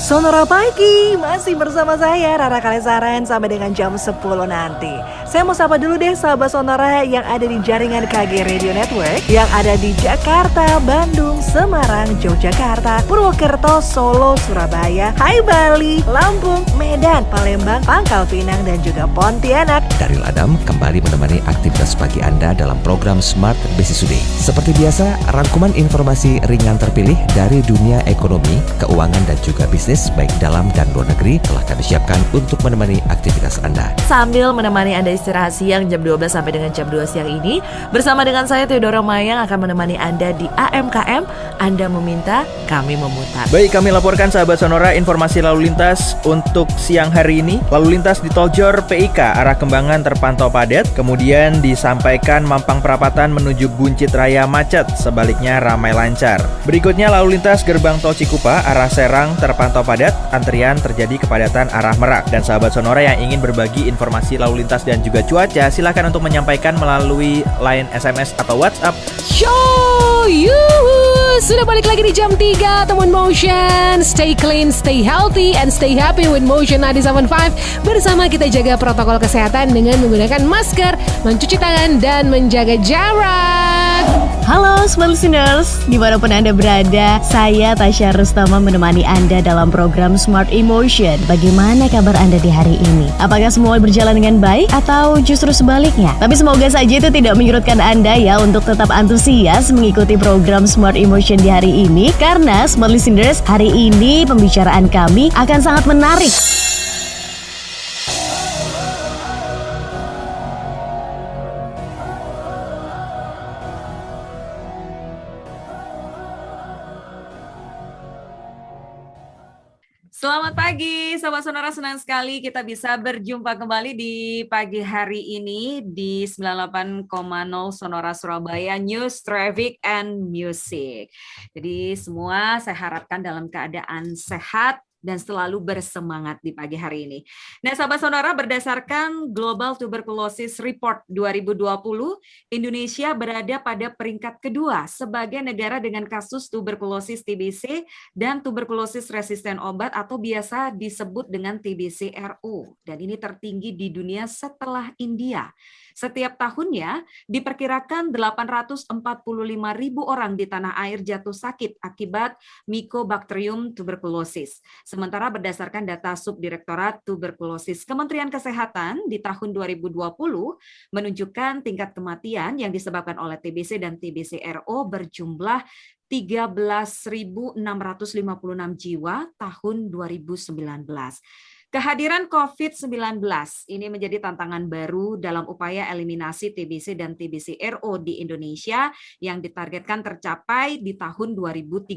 Sonora Pagi, masih bersama saya Rara Kalesaran sampai dengan jam 10 nanti. Saya mau sapa dulu deh sahabat Sonora yang ada di jaringan KG Radio Network, yang ada di Jakarta, Bandung, Semarang, Yogyakarta, Purwokerto, Solo, Surabaya, Hai Bali, Lampung, Medan, Palembang, Pangkal Pinang, dan juga Pontianak. Daryl Adam kembali menemani aktivitas pagi Anda dalam program Smart Business Today. Seperti biasa, rangkuman informasi ringan terpilih dari dunia ekonomi, keuangan, dan juga bisnis baik dalam dan luar negeri telah kami siapkan untuk menemani aktivitas Anda. Sambil menemani Anda istirahat siang jam 12 sampai dengan jam 2 siang ini, bersama dengan saya Theodora Mayang akan menemani Anda di AMKM. Anda meminta, kami memutar. Baik, kami laporkan sahabat Sonora informasi lalu lintas untuk siang hari ini. Lalu lintas di Tol Jor PIK arah Kembangan terpantau padat, kemudian disampaikan Mampang Perapatan menuju Buncit Raya macet, sebaliknya ramai lancar. Berikutnya lalu lintas gerbang Tol Cikupa arah Serang terpantau padat, antrian terjadi kepadatan arah Merak. Dan sahabat Sonora yang ingin berbagi informasi lalu lintas dan juga cuaca, silakan untuk menyampaikan melalui line SMS atau WhatsApp. Show yuhu, sudah balik lagi di jam 3 teman Motion. Stay clean, stay healthy, and stay happy with Motion 97.5. Bersama kita jaga protokol kesehatan dengan menggunakan masker, mencuci tangan, dan menjaga jarak. Halo Smart Listeners, dimanapun Anda berada, saya Tasya Rustama menemani Anda dalam program Smart Emotion. Bagaimana kabar Anda di hari ini? Apakah semua berjalan dengan baik atau justru sebaliknya? Tapi semoga saja itu tidak menyurutkan Anda ya untuk tetap antusias mengikuti program Smart Emotion di hari ini. Karena Smart Listeners, hari ini pembicaraan kami akan sangat menarik. Selamat pagi, Sobat Sonora, senang sekali kita bisa berjumpa kembali di pagi hari ini di 98,0 Sonora Surabaya News, Traffic, and Music. Jadi semua saya harapkan dalam keadaan sehat dan selalu bersemangat di pagi hari ini. Nah, sahabat Sonora, berdasarkan Global Tuberculosis Report 2020, Indonesia berada pada peringkat kedua sebagai negara dengan kasus tuberkulosis TBC dan tuberkulosis resisten obat atau biasa disebut dengan TBC-RO. Dan ini tertinggi di dunia setelah India. Setiap tahunnya diperkirakan 845.000 orang di tanah air jatuh sakit akibat Mycobacterium tuberculosis. Sementara berdasarkan data Subdirektorat Tuberkulosis Kementerian Kesehatan di tahun 2020 menunjukkan tingkat kematian yang disebabkan oleh TBC dan TBC-RO berjumlah 13.656 jiwa tahun 2019. Kehadiran COVID-19 ini menjadi tantangan baru dalam upaya eliminasi TBC dan TBC-RO di Indonesia yang ditargetkan tercapai di tahun 2030.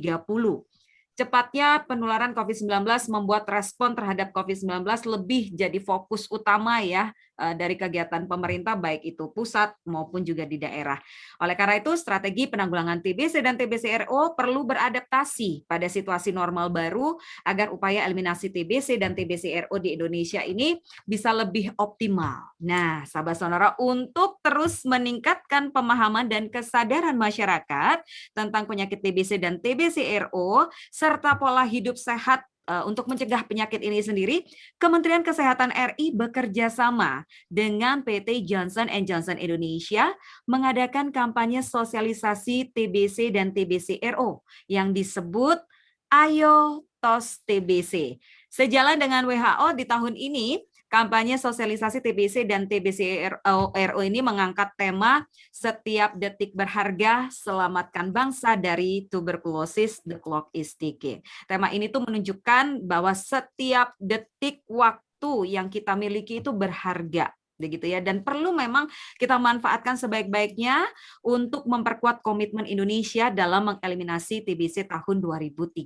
Cepatnya penularan COVID-19 membuat respon terhadap COVID-19 lebih jadi fokus utama ya dari kegiatan pemerintah baik itu pusat maupun juga di daerah. Oleh karena itu strategi penanggulangan TBC dan TBC-RO perlu beradaptasi pada situasi normal baru agar upaya eliminasi TBC dan TBC-RO di Indonesia ini bisa lebih optimal. Nah, sahabat Sonora, untuk terus meningkatkan pemahaman dan kesadaran masyarakat tentang penyakit TBC dan TBC-RO serta pola hidup sehat untuk mencegah penyakit ini sendiri, Kementerian Kesehatan RI bekerja sama dengan PT Johnson & Johnson Indonesia mengadakan kampanye sosialisasi TBC dan TBC-RO yang disebut Ayo Tos TBC. Sejalan dengan WHO di tahun ini, kampanye sosialisasi TBC dan TBC-RO ini mengangkat tema setiap detik berharga, selamatkan bangsa dari tuberkulosis, the clock is ticking. Tema ini tuh menunjukkan bahwa setiap detik waktu yang kita miliki itu berharga. Begitu ya, dan perlu memang kita manfaatkan sebaik-baiknya untuk memperkuat komitmen Indonesia dalam mengeliminasi TBC tahun 2030.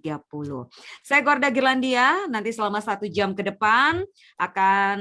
Saya Gorda Girlandia, nanti selama 1 jam ke depan akan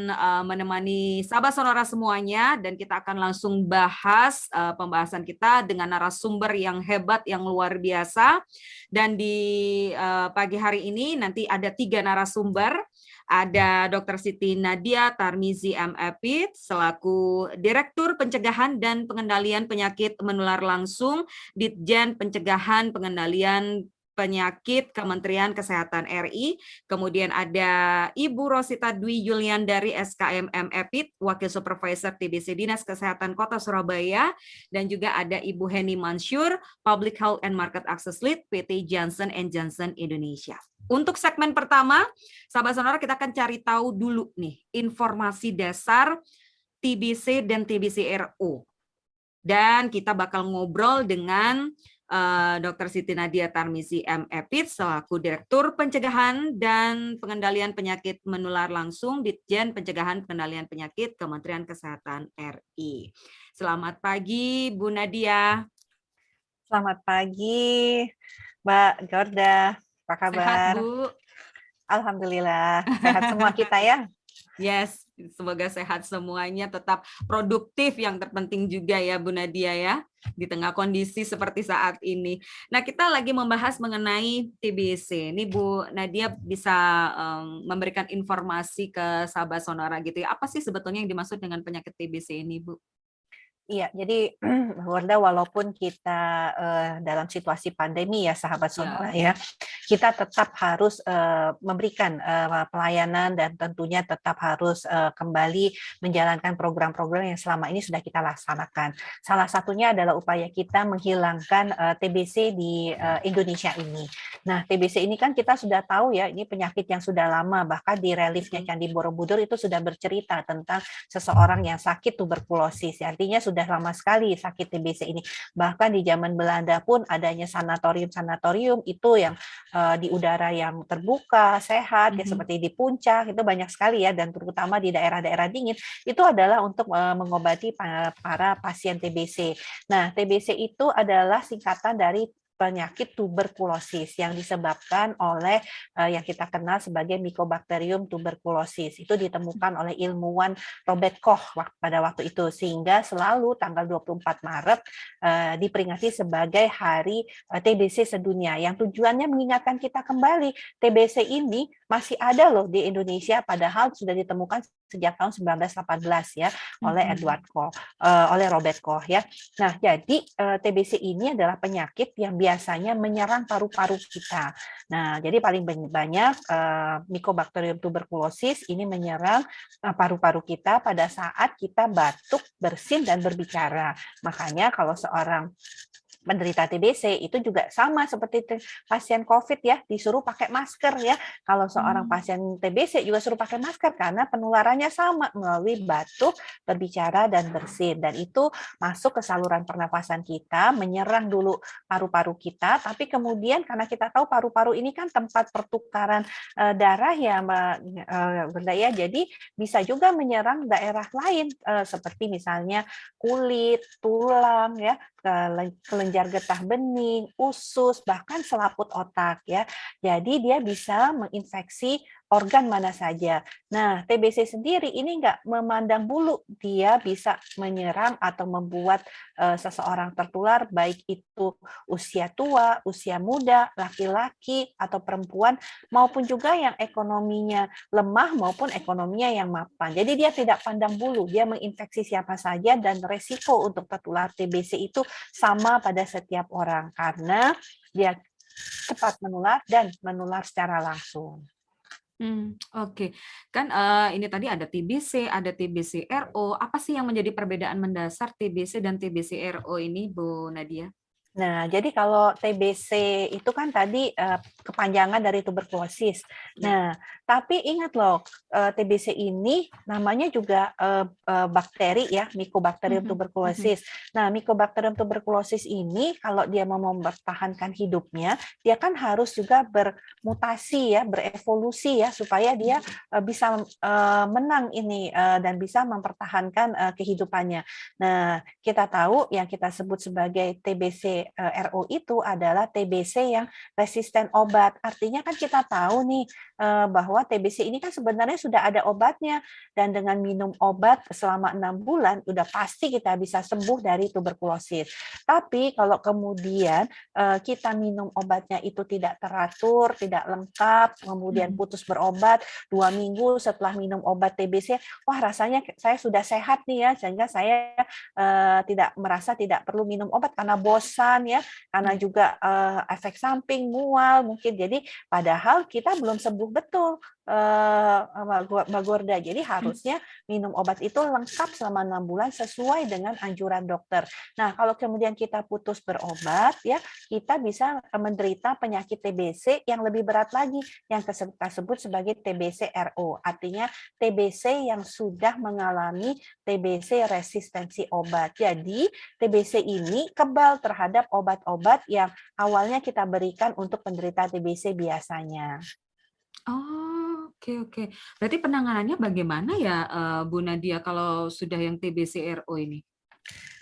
menemani sahabat Sonora semuanya, dan kita akan langsung bahas pembahasan kita dengan narasumber yang hebat, yang luar biasa. Dan di pagi hari ini nanti ada 3 narasumber. Ada Dr. Siti Nadia Tarmizi M.Epid selaku Direktur Pencegahan dan Pengendalian Penyakit Menular Langsung Ditjen Pencegahan Pengendalian Penyakit Kementerian Kesehatan RI, kemudian ada Ibu Rosita Dwi Yulian dari SKMM EPID, Wakil Supervisor TBC Dinas Kesehatan Kota Surabaya, dan juga ada Ibu Heni Mansur, Public Health and Market Access Lead PT Johnson & Johnson Indonesia. Untuk segmen pertama, sahabat Sonora, kita akan cari tahu dulu nih informasi dasar TBC dan TBC-RO. Dan kita bakal ngobrol dengan Dr. Siti Nadia Tarmizi MEPID selaku Direktur Pencegahan dan Pengendalian Penyakit Menular Langsung Ditjen Pencegahan Pengendalian Penyakit Kementerian Kesehatan RI. Selamat pagi Bu Nadia. Selamat pagi Mbak Gorda, apa kabar? Sehat Bu? Alhamdulillah, sehat semua kita ya. Yes, semoga sehat semuanya, tetap produktif yang terpenting juga ya Bu Nadia ya, di tengah kondisi seperti saat ini. Nah, kita lagi membahas mengenai TBC. Ini Bu Nadia bisa memberikan informasi ke sahabat Sonora gitu ya. Apa sih sebetulnya yang dimaksud dengan penyakit TBC ini, Bu? Iya, jadi Warda, walaupun kita dalam situasi pandemi ya sahabat Sonora ya, kita tetap harus memberikan pelayanan dan tentunya tetap harus kembali menjalankan program-program yang selama ini sudah kita laksanakan. Salah satunya adalah upaya kita menghilangkan TBC di Indonesia ini. Nah, TBC ini kan kita sudah tahu ya, ini penyakit yang sudah lama, bahkan di reliefnya Candi Borobudur itu sudah bercerita tentang seseorang yang sakit tuberkulosis. Artinya sudah lama sekali sakit TBC ini. Bahkan di zaman Belanda pun adanya sanatorium-sanatorium itu yang di udara yang terbuka, sehat, ya, seperti di puncak, itu banyak sekali ya, dan terutama di daerah-daerah dingin, itu adalah untuk mengobati para pasien TBC. Nah, TBC itu adalah singkatan dari penyakit tuberkulosis yang disebabkan oleh yang kita kenal sebagai Mycobacterium tuberculosis. Itu ditemukan oleh ilmuwan Robert Koch pada waktu itu, sehingga selalu tanggal 24 Maret diperingati sebagai Hari TBC sedunia, yang tujuannya mengingatkan kita kembali TBC ini masih ada loh di Indonesia, padahal sudah ditemukan sejak tahun 1918 ya oleh oleh Robert Koch ya. Nah, jadi TBC ini adalah penyakit yang biasanya menyerang paru-paru kita. Nah, jadi paling banyak Mycobacterium tuberculosis ini menyerang paru-paru kita pada saat kita batuk, bersin, dan berbicara. Makanya kalau seorang penderita TBC itu juga sama seperti pasien COVID ya, disuruh pakai masker ya. Kalau seorang pasien TBC juga suruh pakai masker karena penularannya sama melalui batuk, berbicara, dan bersin. Dan itu masuk ke saluran pernapasan kita, menyerang dulu paru-paru kita, tapi kemudian karena kita tahu paru-paru ini kan tempat pertukaran darah ya Mbak Benda ya, jadi bisa juga menyerang daerah lain seperti misalnya kulit, tulang ya, kelenjar getah bening, usus, bahkan selaput otak ya. Jadi dia bisa menginfeksi organ mana saja. Nah, TBC sendiri ini nggak memandang bulu, dia bisa menyerang atau membuat seseorang tertular, baik itu usia tua, usia muda, laki-laki atau perempuan, maupun juga yang ekonominya lemah maupun ekonominya yang mapan. Jadi dia tidak pandang bulu, dia menginfeksi siapa saja, dan resiko untuk tertular TBC itu sama pada setiap orang karena dia cepat menular dan menular secara langsung. Oke. Kan ini tadi ada TBC, ada TBC-RO. Apa sih yang menjadi perbedaan mendasar TBC dan TBC-RO ini, Bu Nadia? Nah, jadi kalau TBC itu kan tadi kepanjangan dari tuberkulosis. Nah, tapi ingat loh, TBC ini namanya juga bakteri ya, Mycobacterium tuberculosis. Nah, Mycobacterium tuberculosis ini kalau dia mau mempertahankan hidupnya, dia kan harus juga bermutasi ya, berevolusi ya, supaya dia bisa menang ini dan bisa mempertahankan kehidupannya. Nah, kita tahu yang kita sebut sebagai TBC RO itu adalah TBC yang resisten obat. Artinya kan kita tahu nih bahwa TBC ini kan sebenarnya sudah ada obatnya, dan dengan minum obat selama 6 bulan udah pasti kita bisa sembuh dari tuberkulosis. Tapi kalau kemudian kita minum obatnya itu tidak teratur, tidak lengkap, kemudian putus berobat 2 minggu setelah minum obat TBC, wah rasanya saya sudah sehat nih ya, sehingga saya tidak merasa tidak perlu minum obat karena bosan, kesusahan ya, karena juga efek samping, mual mungkin. Jadi padahal kita belum sembuh betul, Mbak Gorda. Jadi harusnya minum obat itu lengkap selama 6 bulan sesuai dengan anjuran dokter. Nah, kalau kemudian kita putus berobat ya, kita bisa menderita penyakit TBC yang lebih berat lagi, yang kita sebut sebagai TBC RO. Artinya TBC yang sudah mengalami TBC resistensi obat. Jadi TBC ini kebal terhadap obat-obat yang awalnya kita berikan untuk penderita TBC biasanya. Oh, oke. Berarti penanganannya bagaimana ya, Bu Nadia, kalau sudah yang TBC RO ini?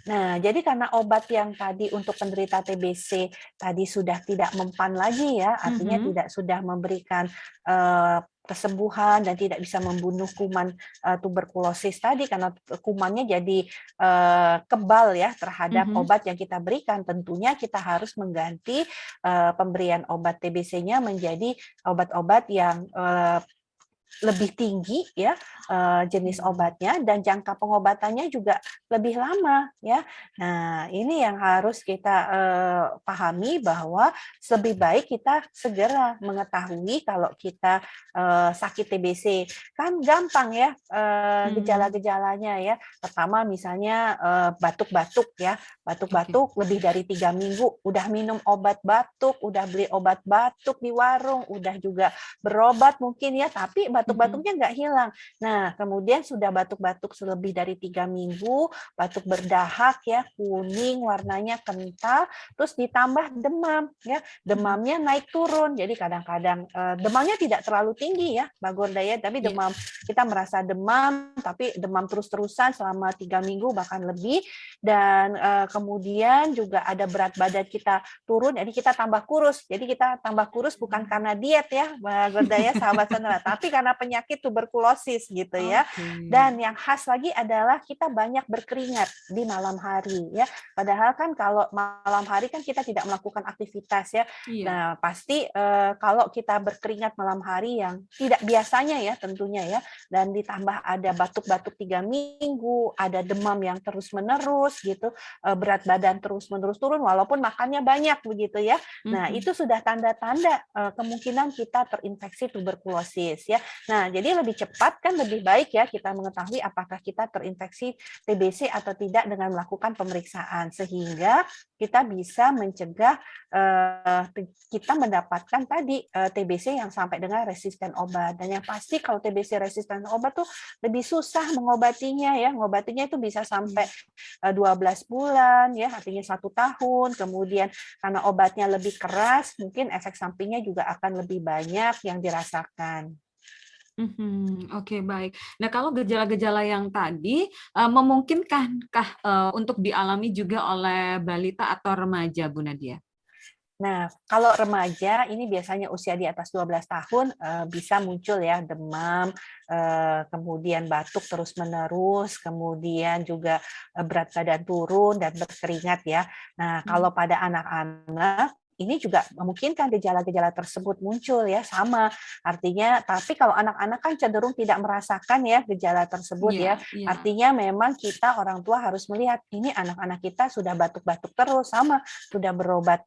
Nah, jadi karena obat yang tadi untuk penderita TBC tadi sudah tidak mempan lagi ya, artinya tidak sudah memberikan kesembuhan dan tidak bisa membunuh kuman tuberkulosis tadi, karena kumannya jadi kebal ya terhadap obat yang kita berikan. Tentunya kita harus mengganti pemberian obat TBC-nya menjadi obat-obat yang lebih tinggi ya jenis obatnya, dan jangka pengobatannya juga lebih lama ya. Nah, ini yang harus kita pahami, bahwa lebih baik kita segera mengetahui kalau kita sakit TBC. Kan gampang ya gejala-gejalanya ya. Pertama misalnya batuk-batuk ya. Batuk-batuk lebih dari 3 minggu udah minum obat batuk, udah beli obat batuk di warung, udah juga berobat mungkin ya, tapi batuk-batuknya nggak hilang. Nah, kemudian sudah batuk-batuk lebih dari 3 minggu, batuk berdahak ya, kuning, warnanya kental, terus ditambah demam ya. Demamnya naik turun. Jadi kadang-kadang demamnya tidak terlalu tinggi ya, Mbak Gorda ya, tapi demam kita merasa demam, tapi demam terus-terusan selama 3 minggu bahkan lebih, dan kemudian juga ada berat badan kita turun, jadi kita tambah kurus. Jadi kita tambah kurus bukan karena diet ya, Mbak Gorda ya, sahabat sonora, tapi karena penyakit tuberkulosis gitu ya. Dan yang khas lagi adalah kita banyak berkeringat di malam hari ya. Padahal kan kalau malam hari kan kita tidak melakukan aktivitas ya. Nah, pasti kalau kita berkeringat malam hari yang tidak biasanya ya tentunya ya, dan ditambah ada batuk-batuk 3 minggu, ada demam yang terus-menerus gitu, berat badan terus-menerus turun walaupun makannya banyak begitu ya. Nah, itu sudah tanda-tanda kemungkinan kita terinfeksi tuberkulosis ya. Nah, jadi lebih cepat kan lebih baik ya kita mengetahui apakah kita terinfeksi TBC atau tidak dengan melakukan pemeriksaan, sehingga kita bisa mencegah kita mendapatkan tadi TBC yang sampai dengan resisten obat. Dan yang pasti kalau TBC resisten obat tuh lebih susah mengobatinya ya. Mengobatinya itu bisa sampai 12 bulan ya, artinya 1 tahun. Kemudian karena obatnya lebih keras, mungkin efek sampingnya juga akan lebih banyak yang dirasakan. Oke, baik. Nah, kalau gejala-gejala yang tadi memungkinkankah untuk dialami juga oleh balita atau remaja, Bu Nadia? Nah, kalau remaja ini biasanya usia di atas 12 tahun bisa muncul ya demam, kemudian batuk terus-menerus, kemudian juga berat badan turun dan berkeringat ya. Nah, kalau pada anak-anak ini juga memungkinkan gejala-gejala tersebut muncul ya, sama artinya. Tapi kalau anak-anak kan cenderung tidak merasakan ya gejala tersebut ya. Artinya memang kita orang tua harus melihat ini anak-anak kita sudah batuk-batuk terus, sama sudah berobat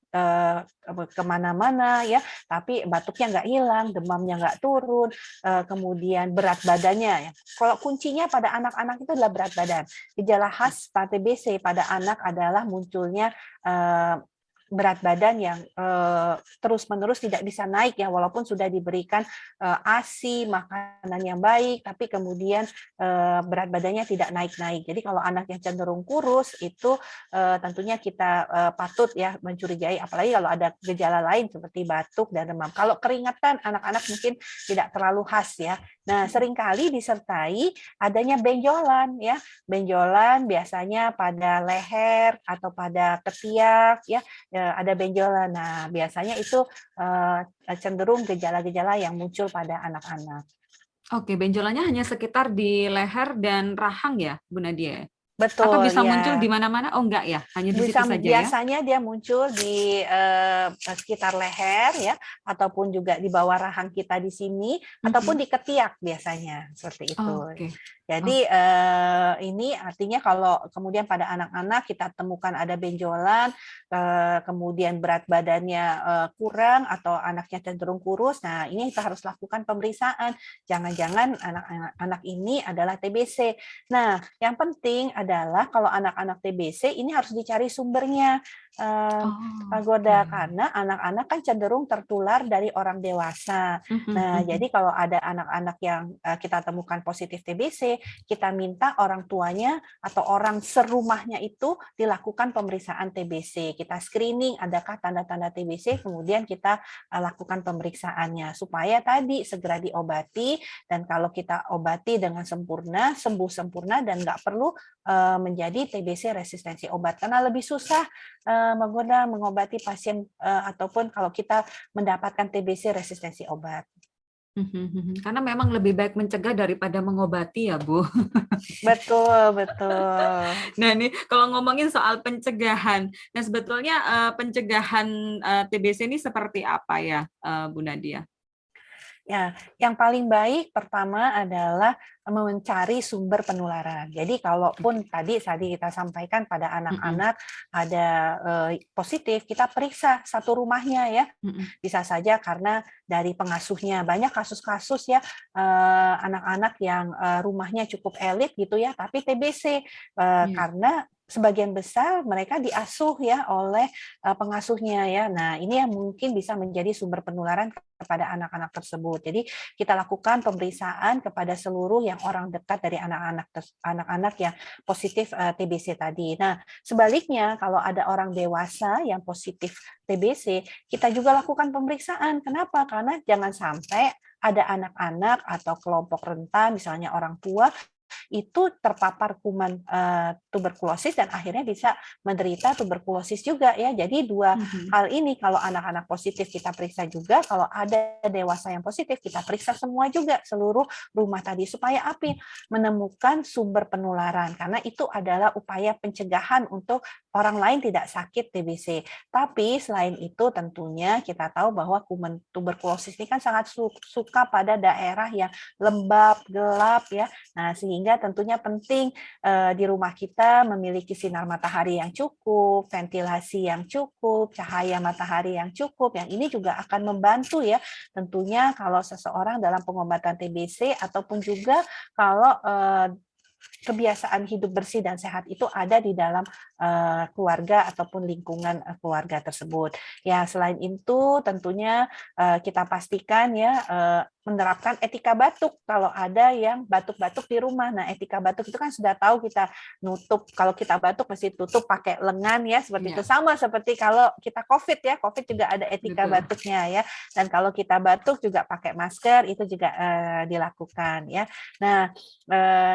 kemana-mana ya, tapi batuknya nggak hilang, demamnya nggak turun, kemudian berat badannya ya. Kalau kuncinya pada anak-anak itu adalah berat badan. Gejala khas TBC pada anak adalah munculnya berat badan yang terus-menerus tidak bisa naik ya, walaupun sudah diberikan ASI, makanan yang baik, tapi kemudian berat badannya tidak naik-naik. Jadi kalau anak yang cenderung kurus itu tentunya kita patut ya mencurigai, apalagi kalau ada gejala lain seperti batuk dan demam. Kalau keringatan anak-anak mungkin tidak terlalu khas ya. Nah, seringkali disertai adanya benjolan ya. Benjolan biasanya pada leher atau pada ketiak ya, ada benjolan. Nah, biasanya itu cenderung gejala-gejala yang muncul pada anak-anak. Oke, benjolannya hanya sekitar di leher dan rahang ya, Bu Nadia? Atau Betul bisa muncul ya. di mana-mana? Oh enggak ya, hanya di situ Bisa saja ya? biasanya dia muncul di sekitar leher ya, ataupun juga di bawah rahang kita di sini, ataupun Mhm. di ketiak biasanya seperti itu. Oke. Oh. Jadi ini artinya kalau kemudian pada anak-anak kita temukan ada benjolan, kemudian berat badannya kurang atau anaknya cenderung kurus, nah ini kita harus lakukan pemeriksaan. Jangan-jangan anak ini adalah TBC. Nah, yang penting adalah kalau anak-anak TBC ini harus dicari sumbernya, Pak Oh, oke. Goda, karena anak-anak kan cenderung tertular dari orang dewasa. Mhm, Nah, jadi mhm. kalau ada anak-anak yang kita temukan positif TBC, kita minta orang tuanya atau orang serumahnya itu dilakukan pemeriksaan TBC. Kita screening adakah tanda-tanda TBC, kemudian kita lakukan pemeriksaannya supaya tadi segera diobati, dan kalau kita obati dengan sempurna, sembuh sempurna dan nggak perlu menjadi TBC resistensi obat, karena lebih susah mengobati pasien ataupun kalau kita mendapatkan TBC resistensi obat. Mhm, mhm. Karena memang lebih baik mencegah daripada mengobati ya, Bu. Betul, betul. Nah, ini kalau ngomongin soal pencegahan. Nah, sebetulnya pencegahan TBC ini seperti apa ya, Bu Nadia? Ya, yang paling baik pertama adalah mencari sumber penularan. Jadi kalaupun tadi kita sampaikan pada Mhm, anak-anak ada positif, kita periksa satu rumahnya ya. mhm. Bisa saja karena dari pengasuhnya. Banyak kasus-kasus ya anak-anak yang rumahnya cukup elit gitu ya, tapi TBC Iya. karena sebagian besar mereka diasuh ya oleh pengasuhnya ya. Nah, ini yang mungkin bisa menjadi sumber penularan kepada anak-anak tersebut. Jadi kita lakukan pemeriksaan kepada seluruh yang orang dekat dari anak-anak yang positif TBC tadi. Nah, sebaliknya kalau ada orang dewasa yang positif TBC, kita juga lakukan pemeriksaan. Kenapa? Karena jangan sampai ada anak-anak atau kelompok rentan, misalnya orang tua, itu terpapar kuman tuberkulosis dan akhirnya bisa menderita tuberkulosis juga ya. Jadi dua Mhm. hal ini, kalau anak-anak positif kita periksa juga, kalau ada dewasa yang positif kita periksa semua juga seluruh rumah tadi supaya menemukan sumber penularan, karena itu adalah upaya pencegahan untuk orang lain tidak sakit TBC. Tapi selain itu tentunya kita tahu bahwa kuman tuberkulosis ini kan sangat suka pada daerah yang lembab, gelap ya. Nah, sehingga tentunya penting di rumah kita memiliki sinar matahari yang cukup, ventilasi yang cukup, cahaya matahari yang cukup. Yang ini juga akan membantu ya tentunya kalau seseorang dalam pengobatan TBC, ataupun juga kalau kebiasaan hidup bersih dan sehat itu ada di dalam keluarga ataupun lingkungan keluarga tersebut. Ya, selain itu tentunya kita pastikan ya menerapkan etika batuk kalau ada yang batuk-batuk di rumah. Nah, etika batuk itu kan sudah tahu kita nutup, kalau kita batuk mesti tutup pakai lengan ya, seperti itu. Iya, Sama seperti kalau kita COVID ya, COVID juga ada etika betul. batuknya ya. Dan kalau kita batuk juga pakai masker, itu juga dilakukan ya. Nah,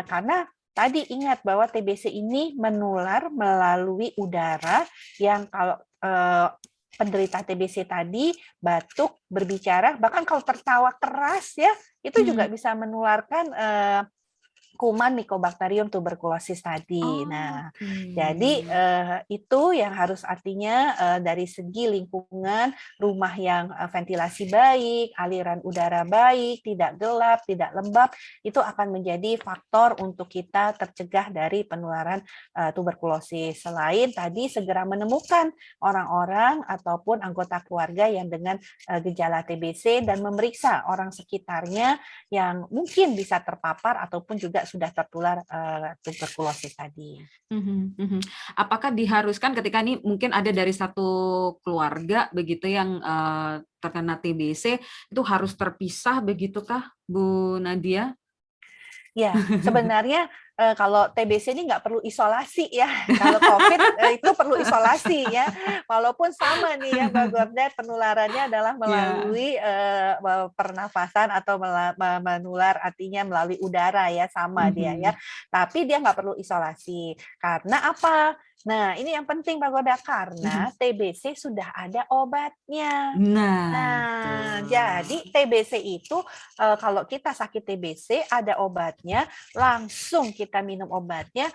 karena tadi ingat bahwa TBC ini menular melalui udara, yang kalau penderita TBC tadi batuk, berbicara, bahkan kalau tertawa keras ya, itu juga Mhm. bisa menularkan kuman Mycobacterium tuberculosis tadi. Nah, Oke. jadi itu yang harus artinya dari segi lingkungan, rumah yang ventilasi baik, aliran udara baik, tidak gelap, tidak lembab, itu akan menjadi faktor untuk kita tercegah dari penularan tuberkulosis. Selain tadi segera menemukan orang-orang ataupun anggota keluarga yang dengan gejala TBC dan memeriksa orang sekitarnya yang mungkin bisa terpapar ataupun juga sudah tertular tuberkulosis tadi. Mhm, mhm. Apakah diharuskan ketika ini mungkin ada dari satu keluarga begitu yang terkena TBC, itu harus terpisah begitukah, Bu Nadia? Ya, sebenarnya kalau TBC ini nggak perlu isolasi ya. Kalau COVID itu perlu isolasi ya. Walaupun sama nih ya, Mbak Gorda, penularannya adalah Iya. melalui pernafasan atau menular artinya melalui udara ya, sama dia ya. Mhm. Tapi dia nggak perlu isolasi. Karena apa? Nah, ini yang penting Pak Goda karena TBC sudah ada obatnya. Nah, Nah, tuh. jadi TBC itu kalau kita sakit TBC ada obatnya, langsung kita minum obatnya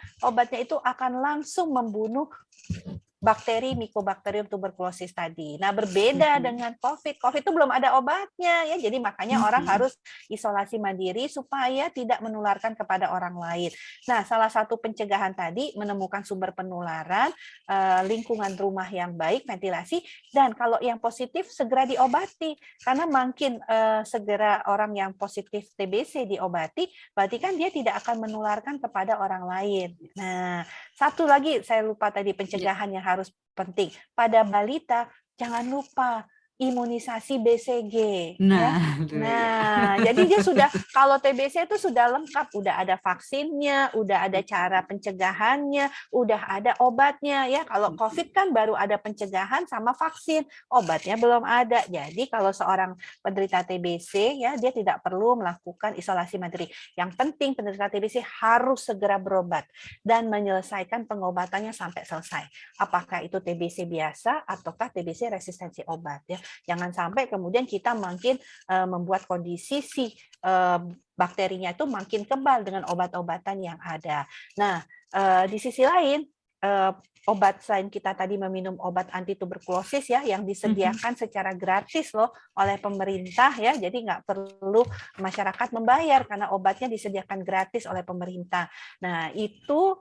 itu akan langsung membunuh bakteri Mycobacterium tuberculosis tadi. Nah, berbeda dengan COVID. COVID itu belum ada obatnya ya. Jadi makanya orang harus isolasi mandiri supaya tidak menularkan kepada orang lain. Nah, salah satu pencegahan tadi menemukan sumber penularan, lingkungan rumah yang baik, ventilasi, dan kalau yang positif segera diobati. Karena makin segera orang yang positif TBC diobati, berarti kan dia tidak akan menularkan kepada orang lain. Nah, satu lagi saya lupa tadi pencegahan yang harus penting. Pada balita jangan lupa imunisasi BCG. Nah, Nah, jadi dia sudah kalau TBC itu sudah lengkap, udah ada vaksinnya, udah ada cara pencegahannya, udah ada obatnya ya. Kalau COVID kan baru ada pencegahan sama vaksin, obatnya belum ada. Jadi kalau seorang penderita TBC ya dia tidak perlu melakukan isolasi mandiri. Yang penting penderita TBC harus segera berobat dan menyelesaikan pengobatannya sampai selesai. Apakah itu TBC biasa ataukah TBC resistensi obat ya. Jangan sampai kemudian kita makin membuat kondisi si bakterinya itu makin kebal dengan obat-obatan yang ada. Nah, di sisi lain obat selain kita tadi meminum obat anti tuberkulosis ya yang disediakan secara gratis loh oleh pemerintah ya, jadi nggak perlu masyarakat membayar karena obatnya disediakan gratis oleh pemerintah. Nah itu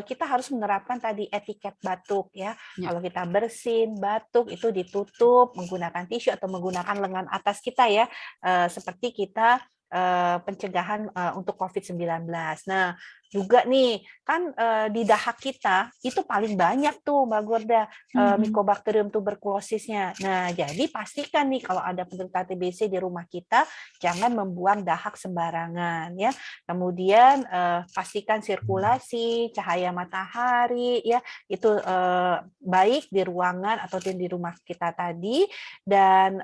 kita harus menerapkan tadi etiket batuk ya. Kalau kita bersin batuk itu ditutup menggunakan tisu atau menggunakan lengan atas kita ya, seperti kita pencegahan untuk COVID-19. Nah, juga nih kan di dahak kita itu paling banyak tuh Mbak Gorda Mycobacterium tuberculosisnya. Nah, jadi pastikan nih kalau ada penderita TBC di rumah kita jangan membuang dahak sembarangan ya. Kemudian pastikan sirkulasi cahaya matahari ya itu baik di ruangan atau di rumah kita tadi, dan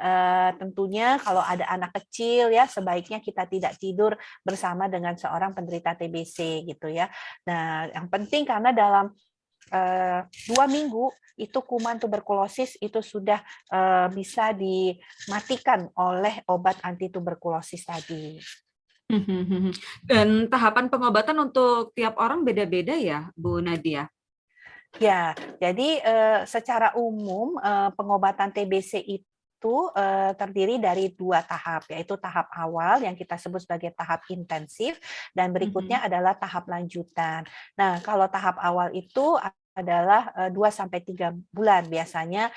tentunya kalau ada anak kecil ya sebaiknya kita tidak tidur bersama dengan seorang penderita TBC gitu ya. Nah, yang penting karena dalam 2 minggu itu kuman tuberkulosis itu sudah bisa dimatikan oleh obat anti tuberkulosis tadi. Dan tahapan pengobatan untuk tiap orang beda-beda ya, Bu Nadia? Ya, jadi secara umum pengobatan TBC itu terdiri dari 2 tahap, yaitu tahap awal yang kita sebut sebagai tahap intensif dan berikutnya adalah tahap lanjutan. Nah, kalau tahap awal itu adalah 2-3 bulan biasanya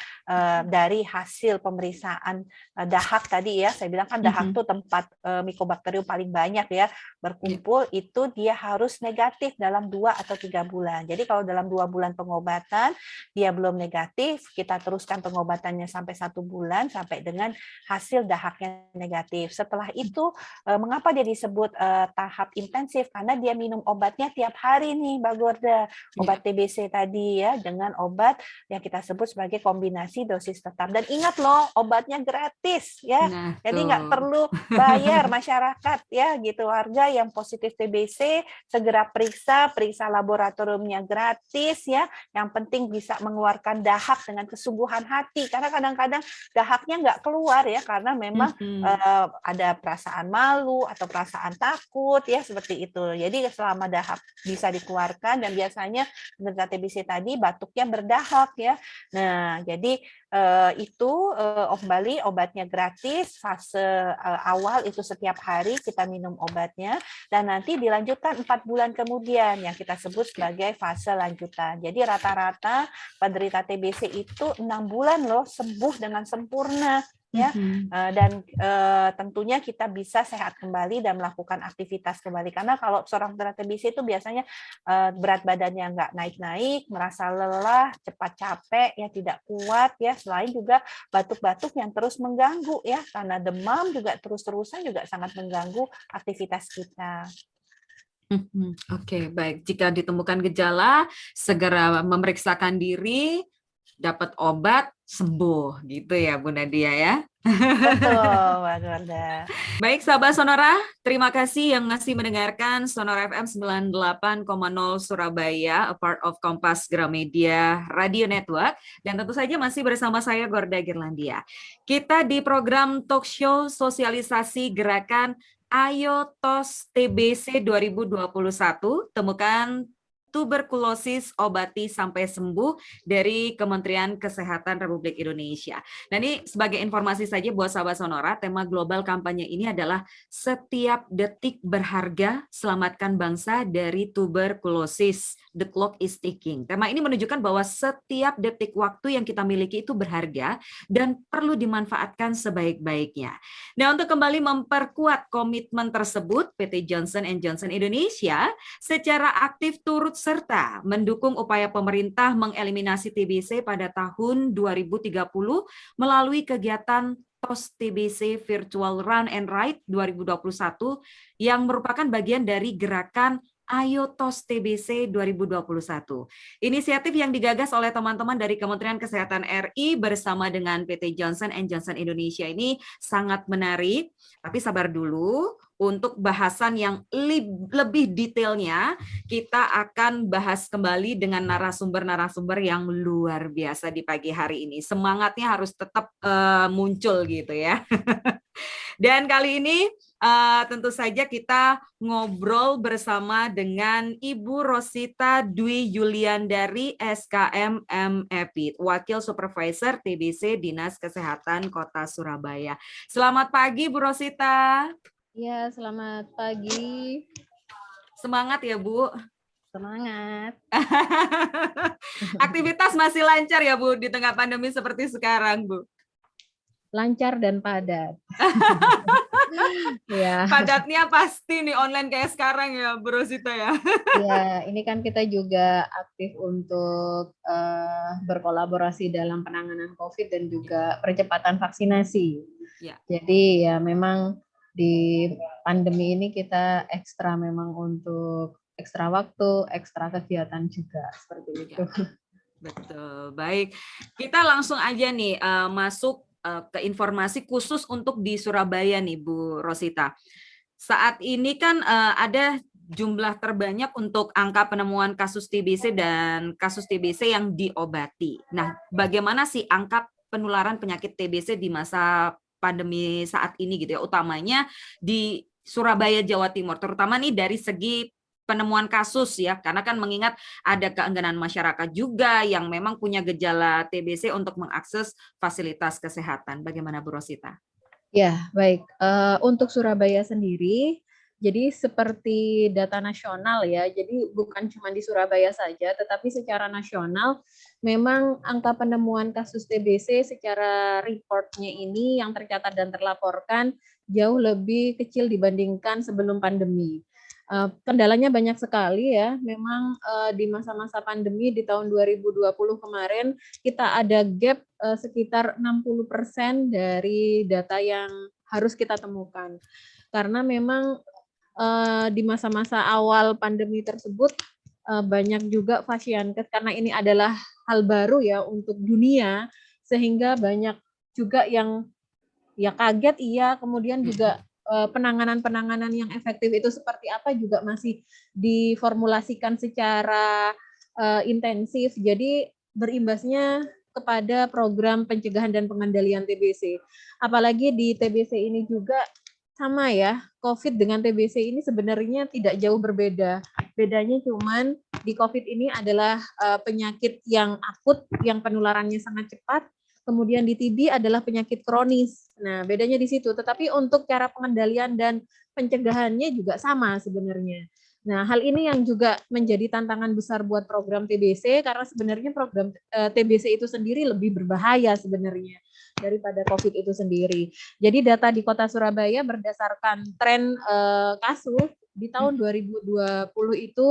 dari hasil pemeriksaan dahak tadi ya. Saya bilang kan dahak itu tempat Mycobacterium paling banyak ya berkumpul, itu dia harus negatif dalam 2 atau 3 bulan. Jadi kalau dalam 2 bulan pengobatan dia belum negatif, kita teruskan pengobatannya sampai 1 bulan sampai dengan hasil dahaknya negatif. Setelah itu mengapa dia disebut tahap intensif? Karena dia minum obatnya tiap hari nih Mbak Gorda. Obat TBC tadi ya dengan obat yang kita sebut sebagai kombinasi dosis tetap. Dan ingat loh, obatnya gratis ya. Nah, jadi nggak perlu bayar masyarakat ya gitu. Warga yang positif TBC segera periksa laboratoriumnya gratis ya. Yang penting bisa mengeluarkan dahak dengan kesungguhan hati karena kadang-kadang dahaknya nggak keluar ya karena memang ada perasaan malu atau perasaan takut ya seperti itu. Jadi selama dahak bisa dikeluarkan dan biasanya penderita TBC tadi batuknya berdahak ya. Nah, jadi itu kembali obatnya gratis, fase awal itu setiap hari kita minum obatnya dan nanti dilanjutkan 4 bulan kemudian yang kita sebut sebagai fase lanjutan. Jadi rata-rata penderita TBC itu 6 bulan loh sembuh dengan sempurna ya, dan tentunya kita bisa sehat kembali dan melakukan aktivitas kembali karena kalau seorang penderita TBC itu biasanya berat badannya nggak naik-naik, merasa lelah, cepat capek, ya tidak kuat ya, selain juga batuk-batuk yang terus mengganggu ya karena demam juga terus-terusan juga sangat mengganggu aktivitas kita. Oke, baik. Jika ditemukan gejala, segera memeriksakan diri, dapat obat, sembuh gitu ya Bu Nadia ya. Betul, Mbak Gorda. Baik sahabat Sonora, terima kasih yang masih mendengarkan Sonora FM 98,0 Surabaya, a part of Kompas Gramedia Radio Network. Dan tentu saja masih bersama saya Gorda Girlandia. Kita di program talk show sosialisasi gerakan Ayo TOS TBC 2021, temukan tuberkulosis obati sampai sembuh dari Kementerian Kesehatan Republik Indonesia. Nah ini sebagai informasi saja buat sahabat Sonora, tema global kampanye ini adalah setiap detik berharga, selamatkan bangsa dari tuberkulosis. The clock is ticking. Tema ini menunjukkan bahwa setiap detik waktu yang kita miliki itu berharga dan perlu dimanfaatkan sebaik-baiknya. Nah untuk kembali memperkuat komitmen tersebut, PT Johnson & Johnson Indonesia secara aktif turut serta mendukung upaya pemerintah mengeliminasi TBC pada tahun 2030 melalui kegiatan TOS TBC Virtual Run and Ride 2021 yang merupakan bagian dari gerakan Ayo TOS TBC 2021. Inisiatif yang digagas oleh teman-teman dari Kementerian Kesehatan RI bersama dengan PT Johnson & Johnson Indonesia ini sangat menarik. Tapi sabar dulu, untuk bahasan yang lebih detailnya, kita akan bahas kembali dengan narasumber-narasumber yang luar biasa di pagi hari ini. Semangatnya harus tetap muncul gitu ya. Dan kali ini tentu saja kita ngobrol bersama dengan Ibu Rosita Dwi Yuliandari SKM MEPID, Wakil Supervisor TBC Dinas Kesehatan Kota Surabaya. Selamat pagi Bu Rosita. Ya, selamat pagi. Semangat ya Bu. Semangat. Aktivitas masih lancar ya Bu di tengah pandemi seperti sekarang Bu? Lancar dan padat. Ya. Padatnya pasti nih online kayak sekarang ya Bu Rosita ya. Ya, ini kan kita juga aktif untuk berkolaborasi dalam penanganan COVID dan juga percepatan vaksinasi. Ya. Jadi ya memang di pandemi ini kita ekstra memang untuk ekstra waktu, ekstra kegiatan juga seperti itu. Betul, baik. Kita langsung aja nih masuk ke informasi khusus untuk di Surabaya nih Bu Rosita. Saat ini kan ada jumlah terbanyak untuk angka penemuan kasus TBC dan kasus TBC yang diobati. Nah, bagaimana sih angka penularan penyakit TBC di masa pandemi saat ini gitu ya, utamanya di Surabaya, Jawa Timur, terutama nih dari segi penemuan kasus ya, karena kan mengingat ada keengganan masyarakat juga yang memang punya gejala TBC untuk mengakses fasilitas kesehatan. Bagaimana Bu Rosita? Ya, baik. Untuk Surabaya sendiri, jadi seperti data nasional ya, jadi bukan cuma di Surabaya saja, tetapi secara nasional memang angka penemuan kasus TBC secara reportnya ini yang tercatat dan terlaporkan jauh lebih kecil dibandingkan sebelum pandemi. Kendalanya banyak sekali ya, memang di masa-masa pandemi di tahun 2020 kemarin kita ada gap sekitar 60% dari data yang harus kita temukan. Karena memang di masa-masa awal pandemi tersebut banyak juga pasienkes karena ini adalah hal baru ya untuk dunia, sehingga banyak juga yang ya kaget iya, kemudian juga penanganan-penanganan yang efektif itu seperti apa juga masih diformulasikan secara intensif. Jadi berimbasnya kepada program pencegahan dan pengendalian TBC. Apalagi di TBC ini juga sama ya, COVID dengan TBC ini sebenarnya tidak jauh berbeda. Bedanya cuman di COVID ini adalah penyakit yang akut, yang penularannya sangat cepat. Kemudian di TB adalah penyakit kronis. Nah, bedanya di situ. Tetapi untuk cara pengendalian dan pencegahannya juga sama sebenarnya. Nah, hal ini yang juga menjadi tantangan besar buat program TBC, karena sebenarnya program TBC itu sendiri lebih berbahaya sebenarnya daripada COVID itu sendiri. Jadi data di Kota Surabaya berdasarkan tren kasus di tahun 2020 itu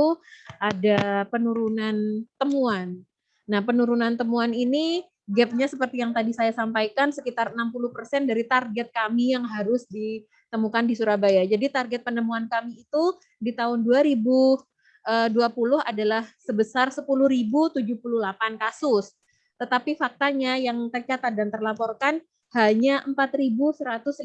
ada penurunan temuan. Nah, penurunan temuan ini gap-nya seperti yang tadi saya sampaikan sekitar 60% dari target kami yang harus ditemukan di Surabaya. Jadi target penemuan kami itu di tahun 2020 adalah sebesar 10.078 kasus. tetapi faktanya yang tercatat dan terlaporkan hanya 4.151.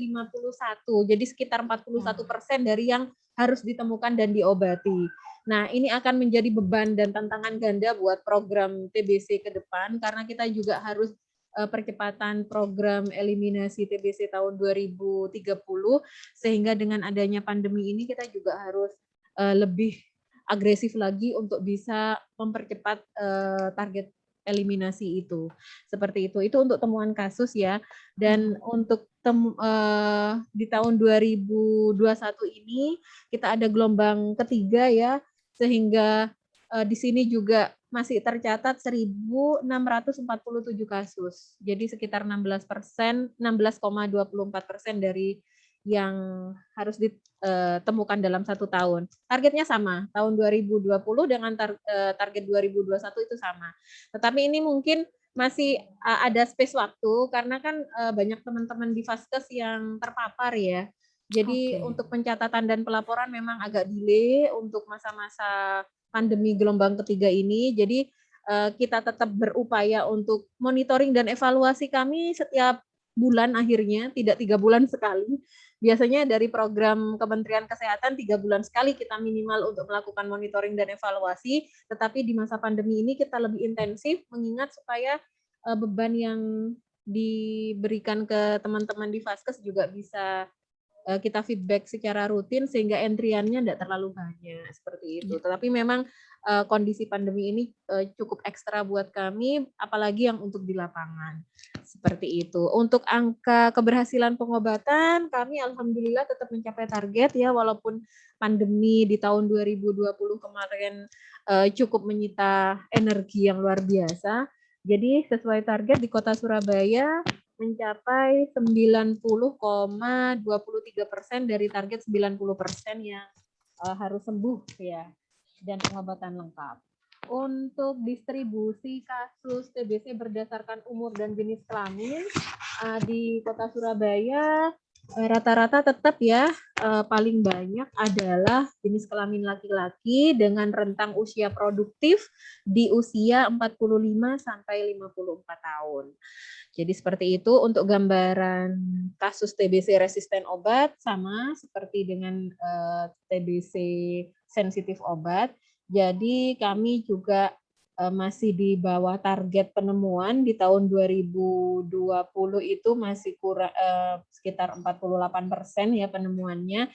Jadi sekitar 41% dari yang harus ditemukan dan diobati. Nah, ini akan menjadi beban dan tantangan ganda buat program TBC ke depan karena kita juga harus percepatan program eliminasi TBC tahun 2030 sehingga dengan adanya pandemi ini kita juga harus lebih agresif lagi untuk bisa mempercepat target eliminasi itu. Seperti itu. Itu untuk temuan kasus ya. Dan untuk di tahun 2021 ini kita ada gelombang ketiga ya, sehingga di sini juga masih tercatat 1.647 kasus. Jadi sekitar 16%, 16,24% dari yang harus ditemukan dalam 1 tahun. Targetnya sama, tahun 2020 dengan target 2021 itu sama. Tetapi ini mungkin masih ada space waktu karena kan banyak teman-teman di Vaskes yang terpapar ya. Jadi untuk pencatatan dan pelaporan memang agak delay untuk masa-masa pandemi gelombang ketiga ini. Jadi kita tetap berupaya untuk monitoring dan evaluasi kami setiap bulan akhirnya, tidak 3 bulan sekali. Biasanya dari program Kementerian Kesehatan 3 bulan sekali kita minimal untuk melakukan monitoring dan evaluasi, tetapi di masa pandemi ini kita lebih intensif mengingat supaya beban yang diberikan ke teman-teman di Vaskes juga bisa kita feedback secara rutin sehingga entriannya tidak terlalu banyak seperti itu. Tetapi memang kondisi pandemi ini cukup ekstra buat kami, apalagi yang untuk di lapangan. Seperti itu. Untuk angka keberhasilan pengobatan, kami alhamdulillah tetap mencapai target ya, walaupun pandemi di tahun 2020 kemarin cukup menyita energi yang luar biasa. Jadi sesuai target di Kota Surabaya mencapai 90,23% dari target 90% yang harus sembuh ya, dan pengobatan lengkap. Untuk distribusi kasus TBC berdasarkan umur dan jenis kelamin di Kota Surabaya rata-rata tetap ya paling banyak adalah jenis kelamin laki-laki dengan rentang usia produktif di usia 45 sampai 54 tahun. Jadi seperti itu untuk gambaran kasus TBC resisten obat sama seperti dengan TBC sensitif obat. Jadi kami juga masih di bawah target penemuan di tahun 2020 itu masih kurang sekitar 48% ya penemuannya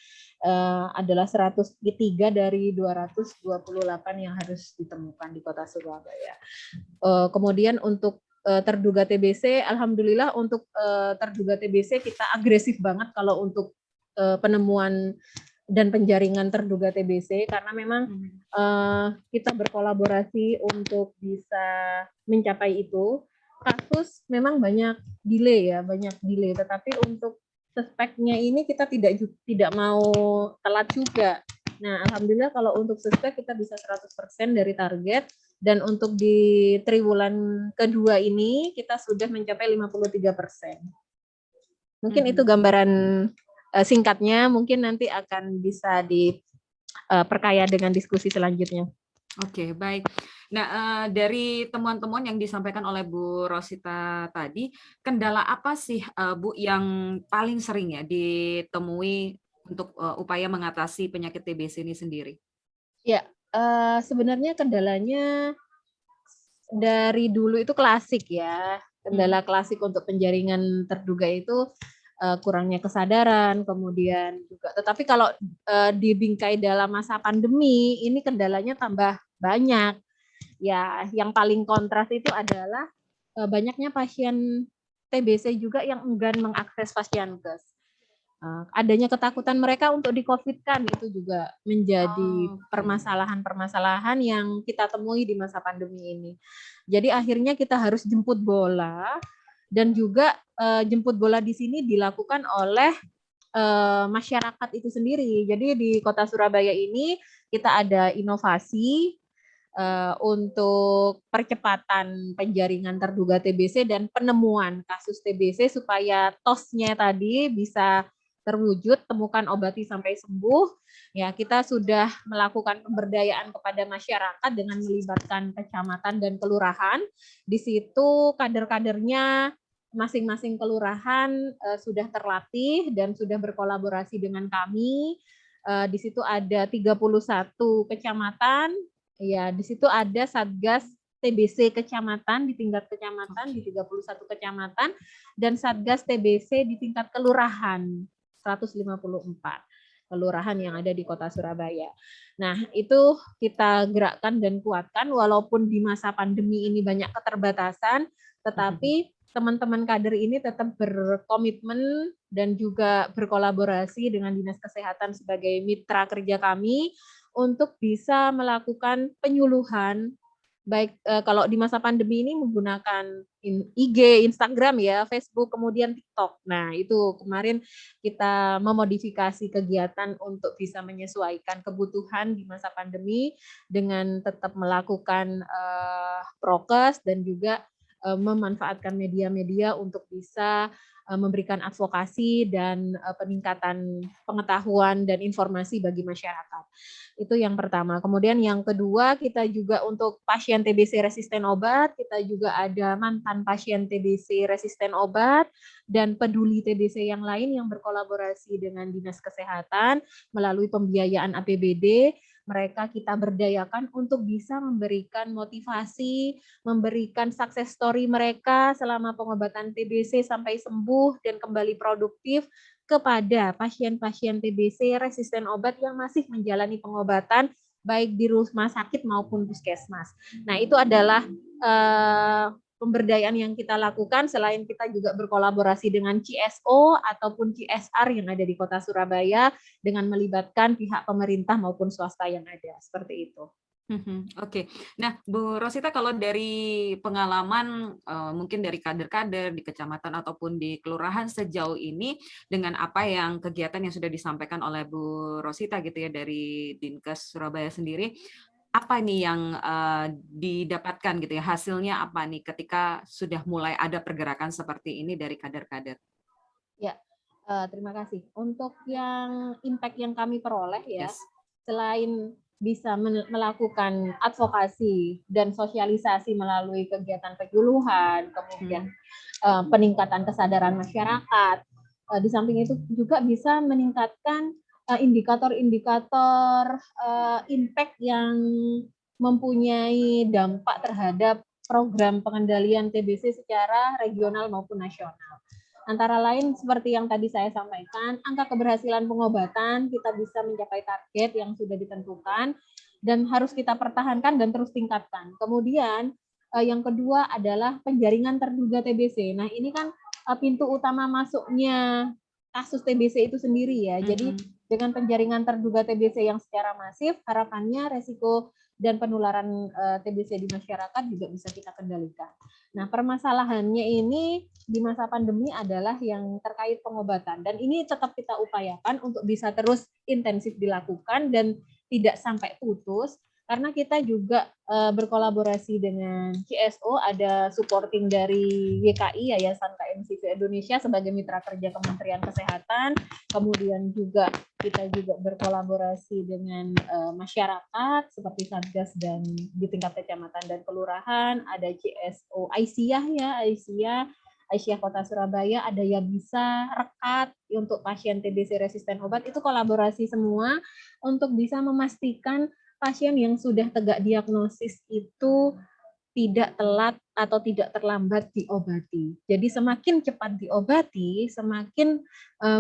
adalah 103 dari 228 yang harus ditemukan di Kota Surabaya. Kemudian untuk terduga TBC, alhamdulillah untuk terduga TBC kita agresif banget kalau untuk penemuan dan penjaringan terduga TBC karena memang kita berkolaborasi untuk bisa mencapai itu. Kasus memang banyak delay, tetapi untuk suspeknya ini kita tidak mau telat juga. Nah, alhamdulillah kalau untuk suspek kita bisa 100% dari target dan untuk di triwulan kedua ini kita sudah mencapai 53%. Mungkin itu gambaran singkatnya, mungkin nanti akan bisa diperkaya dengan diskusi selanjutnya. Oke, baik. Nah, dari temuan-temuan yang disampaikan oleh Bu Rosita tadi, kendala apa sih, Bu, yang paling sering ya ditemui untuk upaya mengatasi penyakit TBC ini sendiri? Ya, sebenarnya kendalanya dari dulu itu klasik ya. Kendala klasik untuk penjaringan terduga itu kurangnya kesadaran, kemudian juga. Tetapi kalau dibingkai dalam masa pandemi, ini kendalanya tambah banyak. Ya, yang paling kontras itu adalah banyaknya pasien TBC juga yang enggan mengakses Pasienkes. Adanya ketakutan mereka untuk di-COVID-kan itu juga menjadi permasalahan-permasalahan yang kita temui di masa pandemi ini. Jadi akhirnya kita harus jemput bola. Dan juga jemput bola di sini dilakukan oleh masyarakat itu sendiri. Jadi di Kota Surabaya ini kita ada inovasi untuk percepatan penjaringan terduga TBC dan penemuan kasus TBC supaya TOS-nya tadi bisa terwujud, temukan, obati sampai sembuh. Ya, kita sudah melakukan pemberdayaan kepada masyarakat dengan melibatkan kecamatan dan kelurahan. Di situ kader-kadernya masing-masing kelurahan sudah terlatih dan sudah berkolaborasi dengan kami. Di situ ada 31 kecamatan. Ya, di situ ada Satgas TBC kecamatan di tingkat kecamatan di 31 kecamatan dan Satgas TBC di tingkat kelurahan 154 kelurahan yang ada di Kota Surabaya. Nah, itu kita gerakkan dan kuatkan walaupun di masa pandemi ini banyak keterbatasan, tetapi teman-teman kader ini tetap berkomitmen dan juga berkolaborasi dengan Dinas Kesehatan sebagai mitra kerja kami untuk bisa melakukan penyuluhan baik kalau di masa pandemi ini menggunakan IG, Instagram ya, Facebook, kemudian TikTok. Nah, itu kemarin kita memodifikasi kegiatan untuk bisa menyesuaikan kebutuhan di masa pandemi dengan tetap melakukan prokes dan juga memanfaatkan media-media untuk bisa memberikan advokasi dan peningkatan pengetahuan dan informasi bagi masyarakat. Itu yang pertama. Kemudian yang kedua, kita juga untuk pasien TBC resisten obat, kita juga ada mantan pasien TBC resisten obat dan peduli TBC yang lain yang berkolaborasi dengan Dinas Kesehatan melalui pembiayaan APBD. Mereka kita berdayakan untuk bisa memberikan motivasi, memberikan success story mereka selama pengobatan TBC sampai sembuh dan kembali produktif kepada pasien-pasien TBC resisten obat yang masih menjalani pengobatan baik di rumah sakit maupun puskesmas. Nah, itu adalah pemberdayaan yang kita lakukan selain kita juga berkolaborasi dengan CSO ataupun CSR yang ada di Kota Surabaya dengan melibatkan pihak pemerintah maupun swasta yang ada. Seperti itu. Oke. Nah, Bu Rosita, kalau dari pengalaman mungkin dari kader-kader di kecamatan ataupun di kelurahan sejauh ini dengan apa yang kegiatan yang sudah disampaikan oleh Bu Rosita gitu ya dari Dinkes Surabaya sendiri, apa nih yang didapatkan gitu ya, hasilnya apa nih ketika sudah mulai ada pergerakan seperti ini dari kader-kader? Ya, terima kasih. Untuk yang impact yang kami peroleh ya, selain bisa melakukan advokasi dan sosialisasi melalui kegiatan penyuluhan, kemudian peningkatan kesadaran masyarakat, di samping itu juga bisa meningkatkan indikator-indikator impact yang mempunyai dampak terhadap program pengendalian TBC secara regional maupun nasional. Antara lain seperti yang tadi saya sampaikan, angka keberhasilan pengobatan kita bisa mencapai target yang sudah ditentukan dan harus kita pertahankan dan terus tingkatkan. Kemudian yang kedua adalah penjaringan terduga TBC. Nah, ini kan pintu utama masuknya kasus TBC itu sendiri ya. Jadi dengan penjaringan terduga TBC yang secara masif, harapannya resiko dan penularan TBC di masyarakat juga bisa kita kendalikan. Nah, permasalahannya ini di masa pandemi adalah yang terkait pengobatan. Dan ini tetap kita upayakan untuk bisa terus intensif dilakukan dan tidak sampai putus. Karena kita juga berkolaborasi dengan CSO, ada supporting dari YKI, Yayasan KMCV Indonesia sebagai mitra kerja Kementerian Kesehatan. Kemudian juga kita juga berkolaborasi dengan masyarakat seperti Satgas dan di tingkat kecamatan dan kelurahan, ada CSO Aisyah ya, Aisyah Kota Surabaya, ada Yabisa, Rekat untuk pasien TBC resisten obat. Itu kolaborasi semua untuk bisa memastikan pasien yang sudah tegak diagnosis itu tidak telat atau tidak terlambat diobati. Jadi semakin cepat diobati, semakin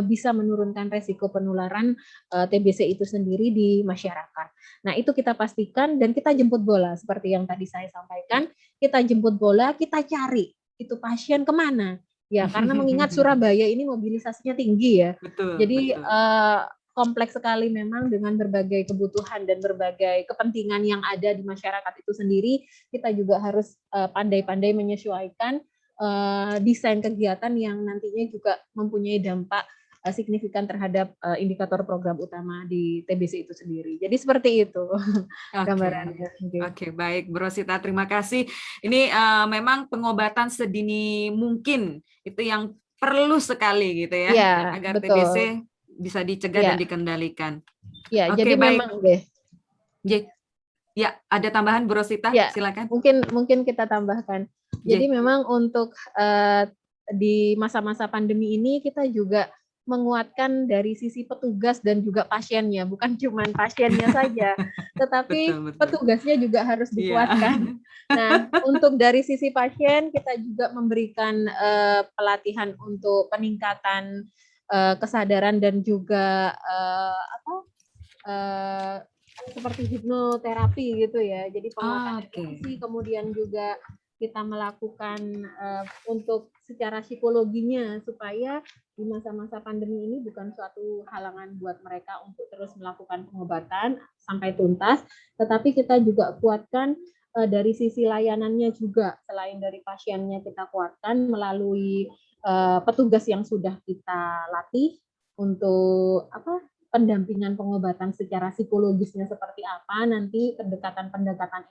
bisa menurunkan resiko penularan TBC itu sendiri di masyarakat. Nah, itu kita pastikan dan kita jemput bola. Seperti yang tadi saya sampaikan, kita jemput bola, kita cari itu pasien kemana. Ya, karena mengingat Surabaya ini mobilisasinya tinggi ya. Betul, jadi betul. Kompleks sekali memang dengan berbagai kebutuhan dan berbagai kepentingan yang ada di masyarakat itu sendiri, kita juga harus pandai-pandai menyesuaikan desain kegiatan yang nantinya juga mempunyai dampak signifikan terhadap indikator program utama di TBC itu sendiri. Jadi seperti itu gambarannya. Oke, baik, Bu Rosita, terima kasih. Ini memang pengobatan sedini mungkin itu yang perlu sekali gitu ya, agar betul. TBC bisa dicegah Ya, dan dikendalikan. ya. Oke, Jadi baik. memang deh. Ya, ada tambahan Bu Rosita? Ya, Silakan. mungkin kita tambahkan. Jadi memang untuk di masa-masa pandemi ini kita juga menguatkan dari sisi petugas dan juga pasiennya, bukan cuma pasiennya saja, tetapi Betul, betul. petugasnya juga harus Iya. dikuatkan. Nah, untuk dari sisi pasien kita juga memberikan pelatihan untuk peningkatan kesadaran dan juga seperti hipnoterapi gitu ya. Jadi penguatan emosi, kemudian juga kita melakukan untuk secara psikologinya supaya di masa-masa pandemi ini bukan suatu halangan buat mereka untuk terus melakukan pengobatan sampai tuntas, tetapi kita juga kuatkan dari sisi layanannya juga. Selain dari pasiennya kita kuatkan melalui petugas yang sudah kita latih untuk pendampingan pengobatan secara psikologisnya seperti apa, nanti pendekatan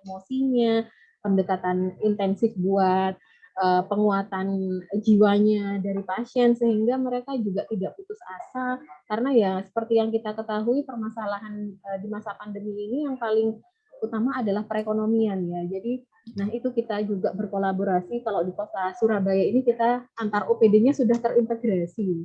emosinya, pendekatan intensif buat penguatan jiwanya dari pasien, sehingga mereka juga tidak putus asa, karena ya seperti yang kita ketahui permasalahan di masa pandemi ini yang paling utama adalah perekonomian ya. Jadi nah itu kita juga berkolaborasi. Kalau di kota Surabaya ini kita antar OPD-nya sudah terintegrasi.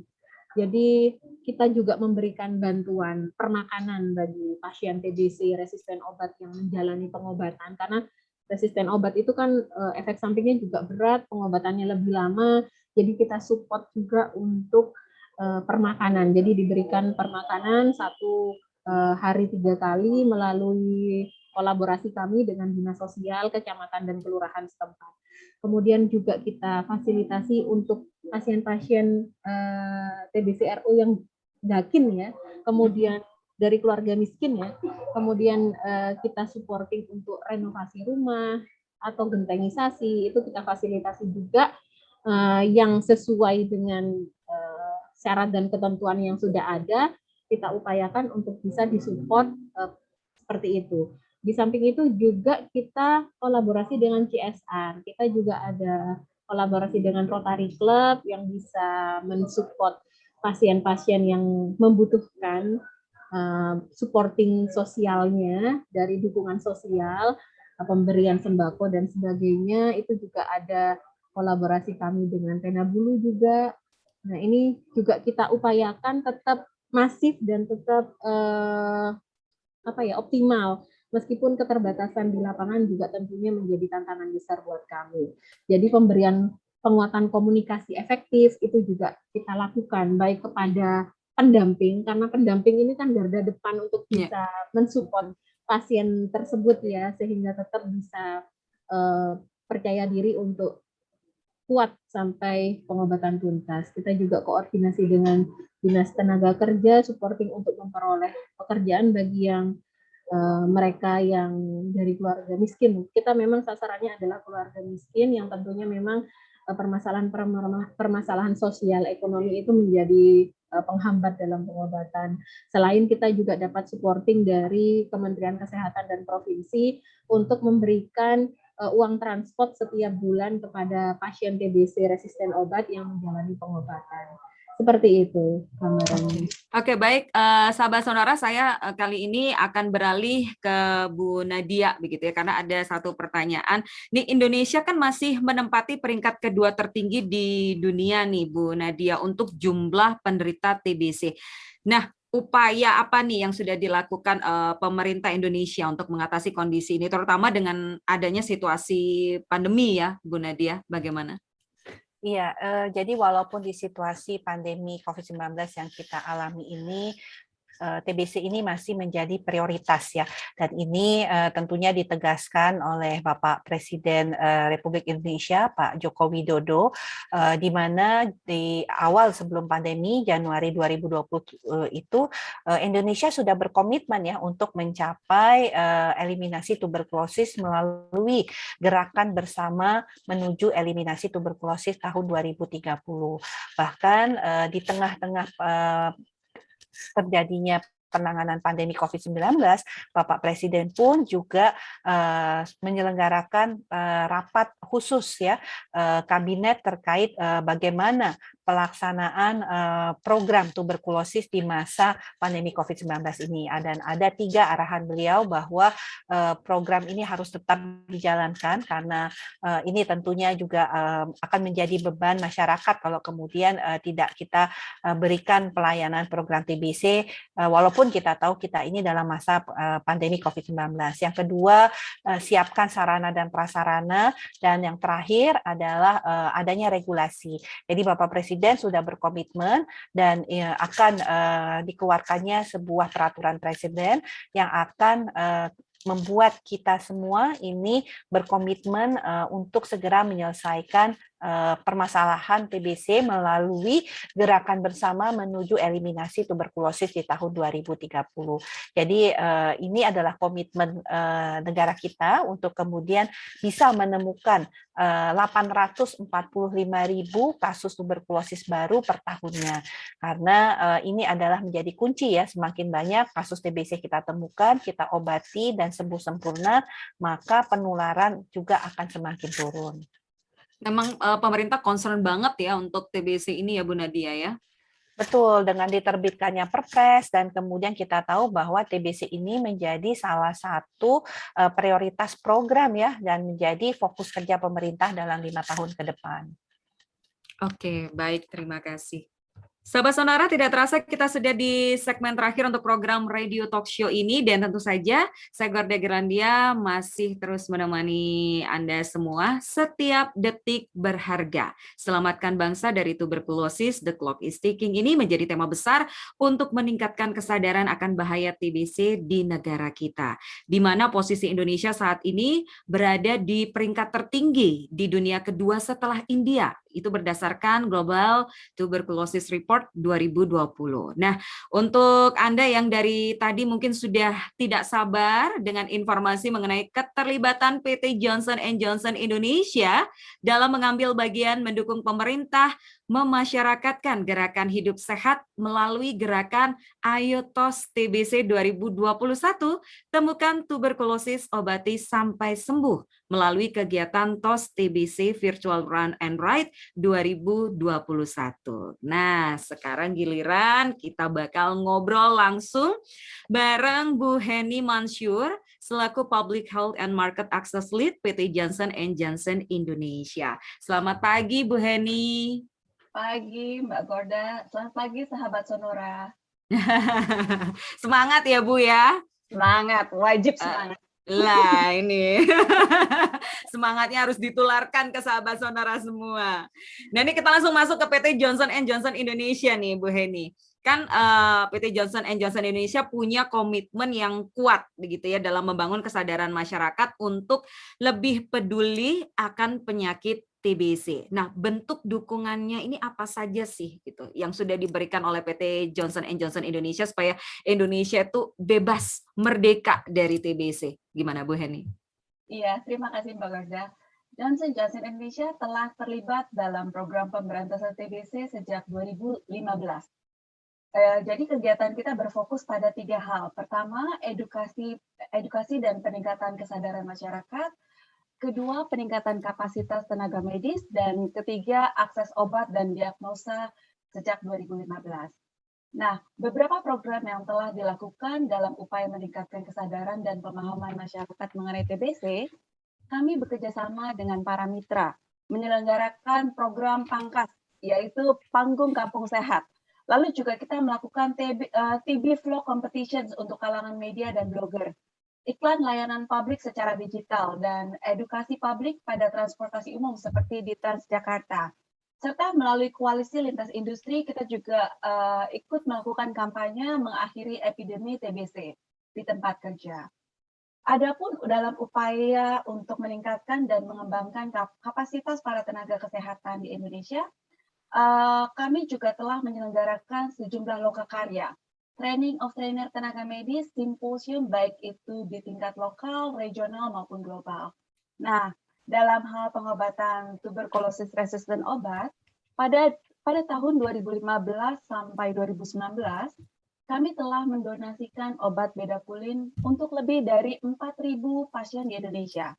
Jadi kita juga memberikan bantuan permakanan bagi pasien TBC resisten obat yang menjalani pengobatan, karena resisten obat itu kan efek sampingnya juga berat, pengobatannya lebih lama, jadi kita support juga untuk permakanan. Jadi diberikan permakanan 1 hari 3 kali melalui kolaborasi kami dengan Dinas Sosial, Kecamatan dan Kelurahan setempat. Kemudian juga kita fasilitasi untuk pasien-pasien TBC RO yang dakin ya, kemudian dari keluarga miskin ya, kemudian kita supporting untuk renovasi rumah atau gentengisasi, itu kita fasilitasi juga yang sesuai dengan syarat dan ketentuan yang sudah ada, kita upayakan untuk bisa disupport seperti itu. Di samping itu juga kita kolaborasi dengan CSR. Kita juga ada kolaborasi dengan Rotary Club yang bisa mensupport pasien-pasien yang membutuhkan supporting sosialnya dari dukungan sosial, pemberian sembako dan sebagainya. Itu juga ada kolaborasi kami dengan Pena Bulu juga. Nah, ini juga kita upayakan tetap masif dan tetap optimal. Meskipun keterbatasan di lapangan juga tentunya menjadi tantangan besar buat kami. Jadi pemberian penguatan komunikasi efektif itu juga kita lakukan, baik kepada pendamping, karena pendamping ini kan garda depan untuk bisa mensupport pasien tersebut ya, sehingga tetap bisa percaya diri untuk kuat sampai pengobatan tuntas. Kita juga koordinasi dengan Dinas Tenaga Kerja, supporting untuk memperoleh pekerjaan bagi yang mereka yang dari keluarga miskin. Kita memang sasarannya adalah keluarga miskin yang tentunya memang permasalahan sosial ekonomi itu menjadi penghambat dalam pengobatan. Selain kita juga dapat supporting dari Kementerian Kesehatan dan Provinsi untuk memberikan uang transport setiap bulan kepada pasien TBC resisten obat yang menjalani pengobatan. Seperti itu gambarannya. Oke, baik, sahabat Sonora, saya kali ini akan beralih ke Bu Nadia begitu ya, karena ada satu pertanyaan. Di Indonesia kan masih menempati peringkat kedua tertinggi di dunia nih Bu Nadia untuk jumlah penderita TBC. Nah, upaya apa nih yang sudah dilakukan pemerintah Indonesia untuk mengatasi kondisi ini, terutama dengan adanya situasi pandemi ya, Bu Nadia, bagaimana? Iya, jadi walaupun di situasi pandemi COVID-19 yang kita alami ini, TBC ini masih menjadi prioritas ya, dan ini tentunya ditegaskan oleh Bapak Presiden Republik Indonesia Pak Joko Widodo, di mana di awal sebelum pandemi Januari 2020 itu Indonesia sudah berkomitmen ya untuk mencapai eliminasi tuberkulosis melalui gerakan bersama menuju eliminasi tuberkulosis tahun 2030. Bahkan di tengah-tengah terjadinya penanganan pandemi COVID-19, Bapak Presiden pun juga menyelenggarakan rapat khusus ya kabinet terkait bagaimana pelaksanaan program tuberkulosis di masa pandemi COVID-19 ini. Dan ada 3 arahan beliau bahwa program ini harus tetap dijalankan karena ini tentunya juga akan menjadi beban masyarakat kalau kemudian tidak kita berikan pelayanan program TBC walaupun kita tahu kita ini dalam masa pandemi COVID-19. Yang kedua, siapkan sarana dan prasarana, dan yang terakhir adalah adanya regulasi. Jadi Bapak Presiden sudah berkomitmen dan akan dikeluarkannya sebuah peraturan presiden yang akan membuat kita semua ini berkomitmen untuk segera menyelesaikan permasalahan TBC melalui gerakan bersama menuju eliminasi tuberkulosis di tahun 2030. Jadi ini adalah komitmen negara kita untuk kemudian bisa menemukan 845.000 kasus tuberkulosis baru per tahunnya. Karena ini adalah menjadi kunci ya, semakin banyak kasus TBC kita temukan, kita obati dan sembuh sempurna, maka penularan juga akan semakin turun. Memang pemerintah concern banget ya untuk TBC ini ya Bu Nadia ya. Betul, dengan diterbitkannya Perpres dan kemudian kita tahu bahwa TBC ini menjadi salah satu prioritas program ya dan menjadi fokus kerja pemerintah dalam 5 tahun ke depan. Oke, baik, terima kasih. Sahabat Sonora, tidak terasa kita sudah di segmen terakhir untuk program Radio Talk Show ini, dan tentu saja saya Gorda Gerlandia masih terus menemani Anda semua. Setiap detik berharga. Selamatkan bangsa dari tuberkulosis, The Clock is Ticking ini menjadi tema besar untuk meningkatkan kesadaran akan bahaya TBC di negara kita. Di mana posisi Indonesia saat ini berada di peringkat tertinggi di dunia kedua setelah India. Itu berdasarkan Global Tuberculosis Report 2020. Nah, untuk Anda yang dari tadi mungkin sudah tidak sabar dengan informasi mengenai keterlibatan PT Johnson & Johnson Indonesia dalam mengambil bagian mendukung pemerintah memasyarakatkan gerakan hidup sehat melalui gerakan Ayo TOS TBC 2021, temukan tuberkulosis, obati sampai sembuh melalui kegiatan TOS TBC Virtual Run and Ride 2021. Nah, sekarang giliran kita bakal ngobrol langsung bareng Bu Heni Mansur selaku Public Health and Market Access Lead PT Johnson & Johnson Indonesia. Selamat pagi Bu Heni. Pagi Mbak Gorda, selamat pagi sahabat Sonora. Semangat ya Bu ya. Semangat, wajib semangat. Lah ini semangatnya harus ditularkan ke sahabat Sonora semua. Nah ini kita langsung masuk ke PT Johnson & Johnson Indonesia nih Bu Heni. Kan PT Johnson & Johnson Indonesia punya komitmen yang kuat begitu ya dalam membangun kesadaran masyarakat untuk lebih peduli akan penyakit TBC. Nah, bentuk dukungannya ini apa saja sih gitu yang sudah diberikan oleh PT Johnson & Johnson Indonesia supaya Indonesia itu bebas, merdeka dari TBC. Gimana Bu Heni? Iya, terima kasih Mbak Gorda. Johnson & Johnson Indonesia telah terlibat dalam program pemberantasan TBC sejak 2015. Jadi kegiatan kita berfokus pada 3 hal. Pertama, edukasi dan peningkatan kesadaran masyarakat. Kedua, peningkatan kapasitas tenaga medis, dan ketiga, akses obat dan diagnosa sejak 2015. Nah, beberapa program yang telah dilakukan dalam upaya meningkatkan kesadaran dan pemahaman masyarakat mengenai TBC, kami bekerjasama dengan para mitra, menyelenggarakan program pangkas, yaitu Panggung Kampung Sehat. Lalu juga kita melakukan TB Vlog Competitions untuk kalangan media dan blogger. Iklan layanan publik secara digital, dan edukasi publik pada transportasi umum seperti di Transjakarta. Serta melalui koalisi lintas industri, kita juga ikut melakukan kampanye mengakhiri epidemi TBC di tempat kerja. Adapun dalam upaya untuk meningkatkan dan mengembangkan kapasitas para tenaga kesehatan di Indonesia, kami juga telah menyelenggarakan sejumlah lokakarya. Training of Trainer tenaga medis, simposium baik itu di tingkat lokal, regional maupun global. Nah, dalam hal pengobatan tuberkulosis resisten obat, pada tahun 2015 sampai 2019, kami telah mendonasikan obat bedakulin untuk lebih dari 4.000 pasien di Indonesia.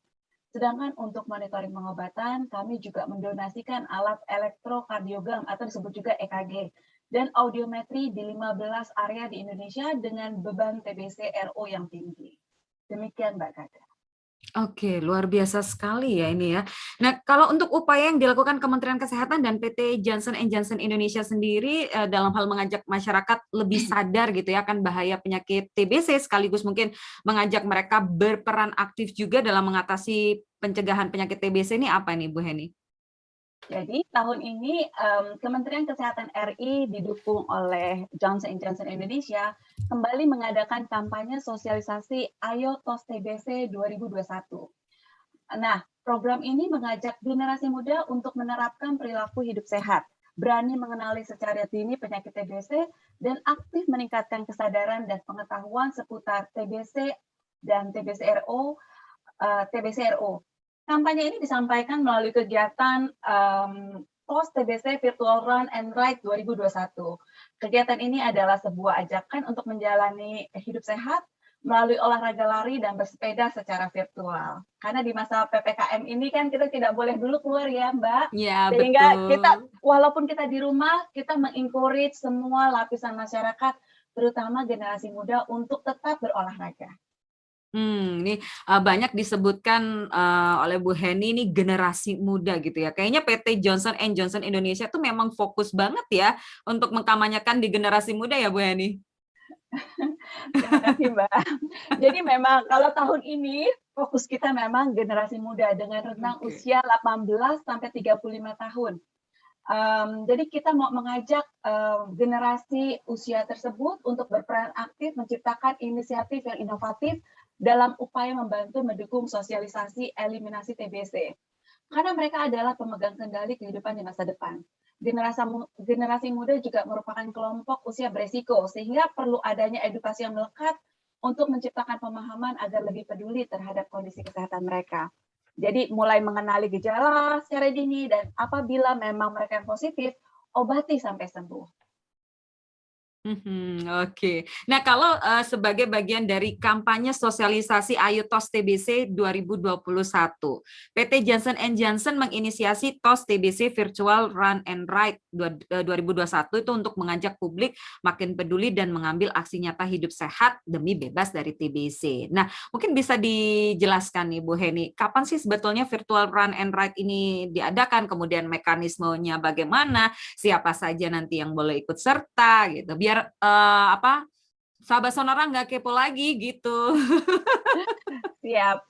Sedangkan untuk monitoring pengobatan, kami juga mendonasikan alat elektrokardiogram atau disebut juga EKG dan audiometri di 15 area di Indonesia dengan beban TBC RO yang tinggi. Demikian Mbak Kada. Oke, luar biasa sekali ya ini ya. Nah, kalau untuk upaya yang dilakukan Kementerian Kesehatan dan PT Johnson & Johnson Indonesia sendiri dalam hal mengajak masyarakat lebih sadar gitu ya akan bahaya penyakit TBC, sekaligus mungkin mengajak mereka berperan aktif juga dalam mengatasi pencegahan penyakit TBC ini apa nih Bu Heni? Jadi tahun ini Kementerian Kesehatan RI didukung oleh Johnson & Johnson Indonesia kembali mengadakan kampanye sosialisasi Ayo Tos TBC 2021. Nah, program ini mengajak generasi muda untuk menerapkan perilaku hidup sehat, berani mengenali secara dini penyakit TBC, dan aktif meningkatkan kesadaran dan pengetahuan seputar TBC dan TBC-RO. Kampanye ini disampaikan melalui kegiatan TOS TBC Virtual Run and Ride 2021. Kegiatan ini adalah sebuah ajakan untuk menjalani hidup sehat melalui olahraga lari dan bersepeda secara virtual. Karena di masa PPKM ini kan kita tidak boleh dulu keluar ya Mbak. Ya, sehingga betul. kita, walaupun kita di rumah, kita mengencourage semua lapisan masyarakat, terutama generasi muda untuk tetap berolahraga. Ini banyak disebutkan oleh Bu Heni ini generasi muda gitu ya. Kayaknya PT Johnson & Johnson Indonesia tuh memang fokus banget ya untuk mengkampanyekan di generasi muda ya Bu Heni. Terima kasih Mbak. Jadi memang kalau tahun ini fokus kita memang generasi muda dengan rentang usia 18 sampai 35 tahun. Jadi kita mau mengajak generasi usia tersebut untuk berperan aktif menciptakan inisiatif yang inovatif dalam upaya membantu mendukung sosialisasi eliminasi TBC. Karena mereka adalah pemegang kendali kehidupan di masa depan. Generasi muda juga merupakan kelompok usia beresiko, sehingga perlu adanya edukasi yang melekat untuk menciptakan pemahaman agar lebih peduli terhadap kondisi kesehatan mereka. Jadi mulai mengenali gejala secara dini dan apabila memang mereka yang positif, obati sampai sembuh. Oke. Nah, kalau sebagai bagian dari kampanye sosialisasi Ayo Tos TBC 2021, PT Johnson & Johnson menginisiasi Tos TBC Virtual Run and Ride 2021 itu untuk mengajak publik makin peduli dan mengambil aksi nyata hidup sehat demi bebas dari TBC. Nah, mungkin bisa dijelaskan nih Bu Heni, kapan sih sebetulnya Virtual Run and Ride ini diadakan, kemudian mekanismenya bagaimana, siapa saja nanti yang boleh ikut serta gitu, biar sahabat Sonora nggak kepo lagi gitu. Siap.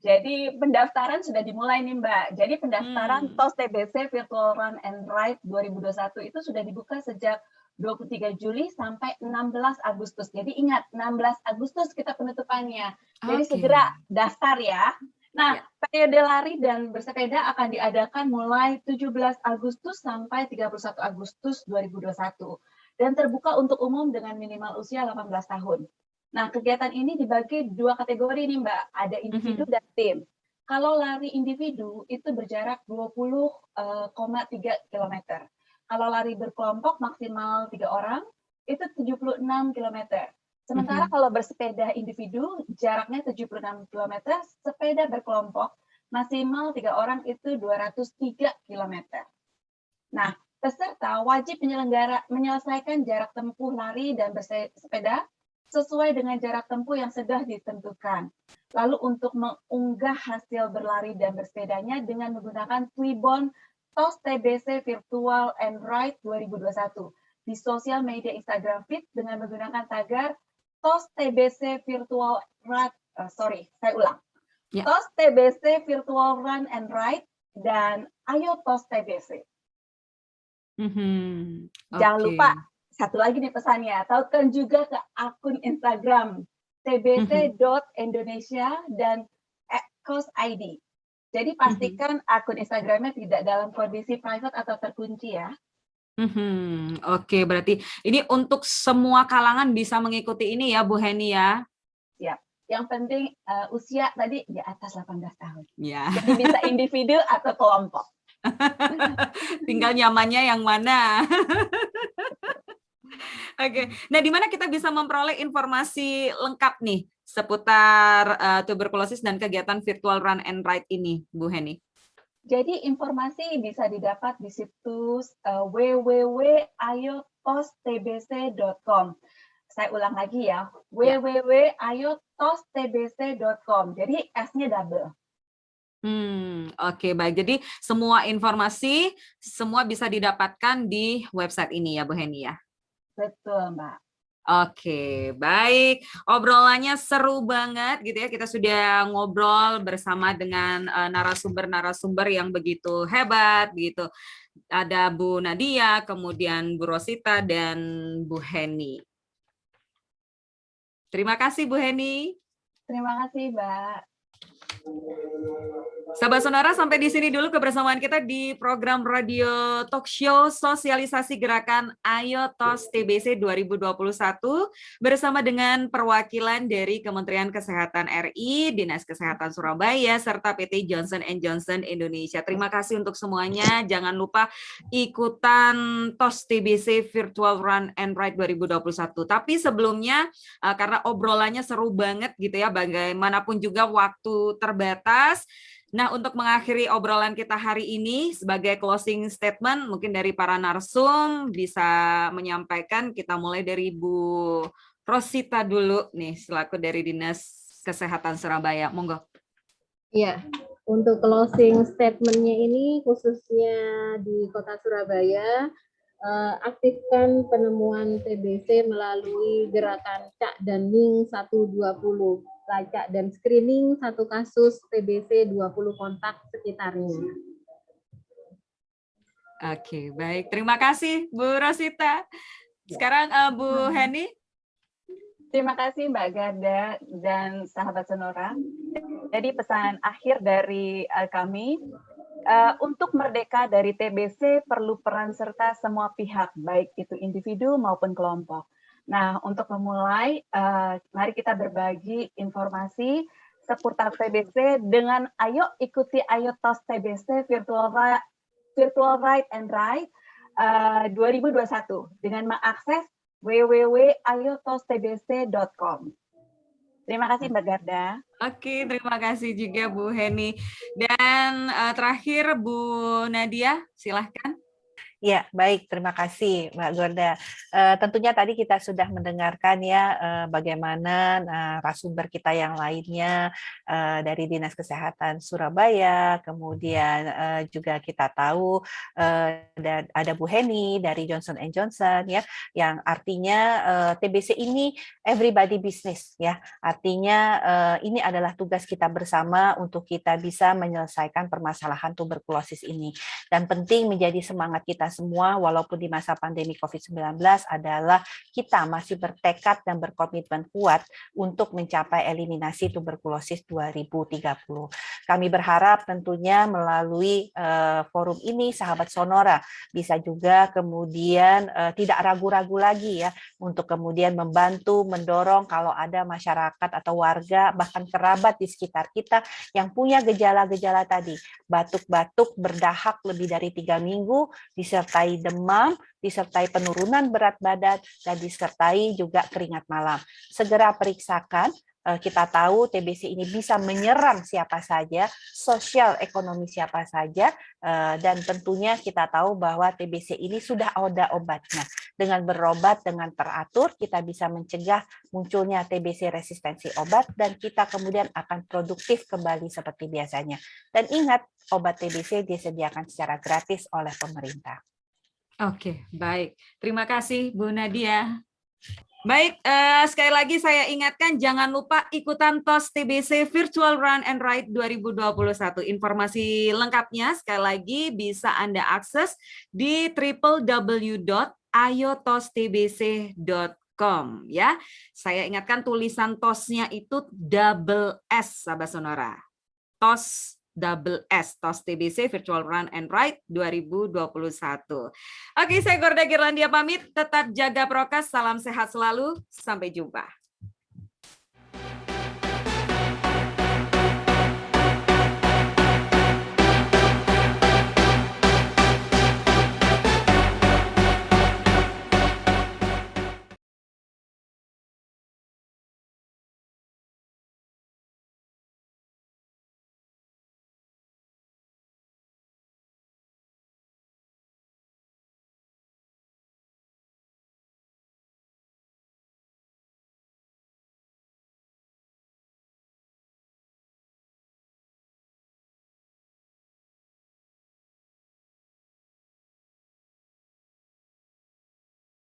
Jadi pendaftaran sudah dimulai nih Mbak. Jadi pendaftaran TOS TBC Virtual Run and Ride 2021 itu sudah dibuka sejak 23 Juli sampai 16 Agustus. Jadi ingat 16 Agustus kita penutupannya. Jadi segera daftar ya. Nah, periode lari dan bersepeda akan diadakan mulai 17 Agustus sampai 31 Agustus 2021. Dan terbuka untuk umum dengan minimal usia 18 tahun. Nah, kegiatan ini dibagi dua kategori nih Mbak, ada individu dan tim. Kalau lari individu itu berjarak 20,3 km. Kalau lari berkelompok maksimal 3 orang itu 76 km. Sementara kalau bersepeda individu jaraknya 76 km, sepeda berkelompok maksimal 3 orang itu 203 km. Nah, peserta wajib menyelesaikan jarak tempuh lari dan bersepeda sesuai dengan jarak tempuh yang sudah ditentukan. Lalu untuk mengunggah hasil berlari dan bersepedanya dengan menggunakan Twibbon TOS TBC Virtual and Ride 2021 di sosial media Instagram Feed dengan menggunakan tagar TOS TBC Virtual Ride, TOS TBC Virtual Run and Ride dan Ayo TOS TBC. Jangan lupa satu lagi nih pesannya, tautkan juga ke akun Instagram tbc.indonesia dan @cosid. Jadi pastikan akun Instagramnya tidak dalam kondisi private atau terkunci ya. Oke, berarti ini untuk semua kalangan bisa mengikuti ini ya Bu Heni ya. Siap. Yang penting usia tadi di atas 18 tahun. Ya. Jadi bisa individu atau kelompok. Tinggal nyamannya yang mana. Oke. Nah, di mana kita bisa memperoleh informasi lengkap nih seputar tuberkulosis dan kegiatan virtual run and ride ini, Bu Heni? Jadi informasi bisa didapat di situs www.ayotostbc.com. Saya ulang lagi ya, www.ayotostbc.com. Jadi S-nya double. Oke, baik. Jadi semua informasi semua bisa didapatkan di website ini ya, Bu Heni ya? Betul, Mbak. Oke, baik. Obrolannya seru banget gitu ya. Kita sudah ngobrol bersama dengan narasumber-narasumber yang begitu hebat gitu. Ada Bu Nadia, kemudian Bu Rosita, dan Bu Heni. Terima kasih Bu Heni. Terima kasih, Mbak. Sahabat Sonora, sampai di sini dulu kebersamaan kita di program radio talk show sosialisasi gerakan Ayo TOS TBC 2021 bersama dengan perwakilan dari Kementerian Kesehatan RI, Dinas Kesehatan Surabaya, serta PT Johnson & Johnson Indonesia. Terima kasih untuk semuanya. Jangan lupa ikutan TOS TBC Virtual Run and Ride 2021. Tapi sebelumnya, karena obrolannya seru banget gitu ya, bagaimanapun juga waktu terbatas. Nah, untuk mengakhiri obrolan kita hari ini, sebagai closing statement, mungkin dari para narsum bisa menyampaikan, kita mulai dari Bu Rosita dulu nih, selaku dari Dinas Kesehatan Surabaya. Monggo. Iya, untuk closing statement-nya ini khususnya di Kota Surabaya, aktifkan penemuan TBC melalui gerakan Cak dan Ning 120. Lacak dan screening 1 kasus TBC 20 kontak sekitarnya. Oke, baik. Terima kasih Bu Rosita. Sekarang Bu Heni. Terima kasih Mbak Garda dan sahabat Sonora. Jadi pesan akhir dari kami, untuk merdeka dari TBC perlu peran serta semua pihak, baik itu individu maupun kelompok. Nah, untuk memulai, mari kita berbagi informasi seputar TBC dengan ayo ikuti Ayo TOS TBC Virtual Ride and Ride 2021 dengan mengakses www.ayotostbc.com. Terima kasih Mbak Garda. Oke, terima kasih juga Bu Heni. Dan terakhir Bu Nadia, silahkan. Ya, baik. Terima kasih, Mbak Gorda. Tentunya tadi kita sudah mendengarkan ya bagaimana narasumber kita yang lainnya dari Dinas Kesehatan Surabaya, kemudian juga kita tahu ada Bu Heni dari Johnson & Johnson ya, yang artinya TBC ini everybody business ya. Artinya ini adalah tugas kita bersama untuk kita bisa menyelesaikan permasalahan tuberkulosis ini. Dan penting menjadi semangat kita semua walaupun di masa pandemi COVID-19 adalah kita masih bertekad dan berkomitmen kuat untuk mencapai eliminasi tuberkulosis 2030. Kami berharap tentunya melalui forum ini sahabat Sonora bisa juga kemudian tidak ragu-ragu lagi ya untuk kemudian membantu mendorong kalau ada masyarakat atau warga bahkan kerabat di sekitar kita yang punya gejala-gejala tadi, batuk-batuk, berdahak lebih dari 3 minggu, disertai demam, disertai penurunan berat badan, dan disertai juga keringat malam. Segera periksakan. Kita tahu TBC ini bisa menyerang siapa saja, sosial ekonomi siapa saja, dan tentunya kita tahu bahwa TBC ini sudah ada obatnya. Dengan berobat dengan teratur, kita bisa mencegah munculnya TBC resistensi obat, dan kita kemudian akan produktif kembali seperti biasanya. Dan ingat, obat TBC disediakan secara gratis oleh pemerintah. Oke, baik. Terima kasih Bu Nadia. Baik, sekali lagi saya ingatkan jangan lupa ikutan TOS TBC Virtual Run and Ride 2021. Informasi lengkapnya sekali lagi bisa Anda akses di www.ayotostbc.com ya. Saya ingatkan tulisan TOS-nya itu double S, sahabat Sonora. TOS double S, TOS TBC Virtual Run and Ride 2021. Oke, saya Gorda Girlandia pamit, tetap jaga prokes, salam sehat selalu, sampai jumpa.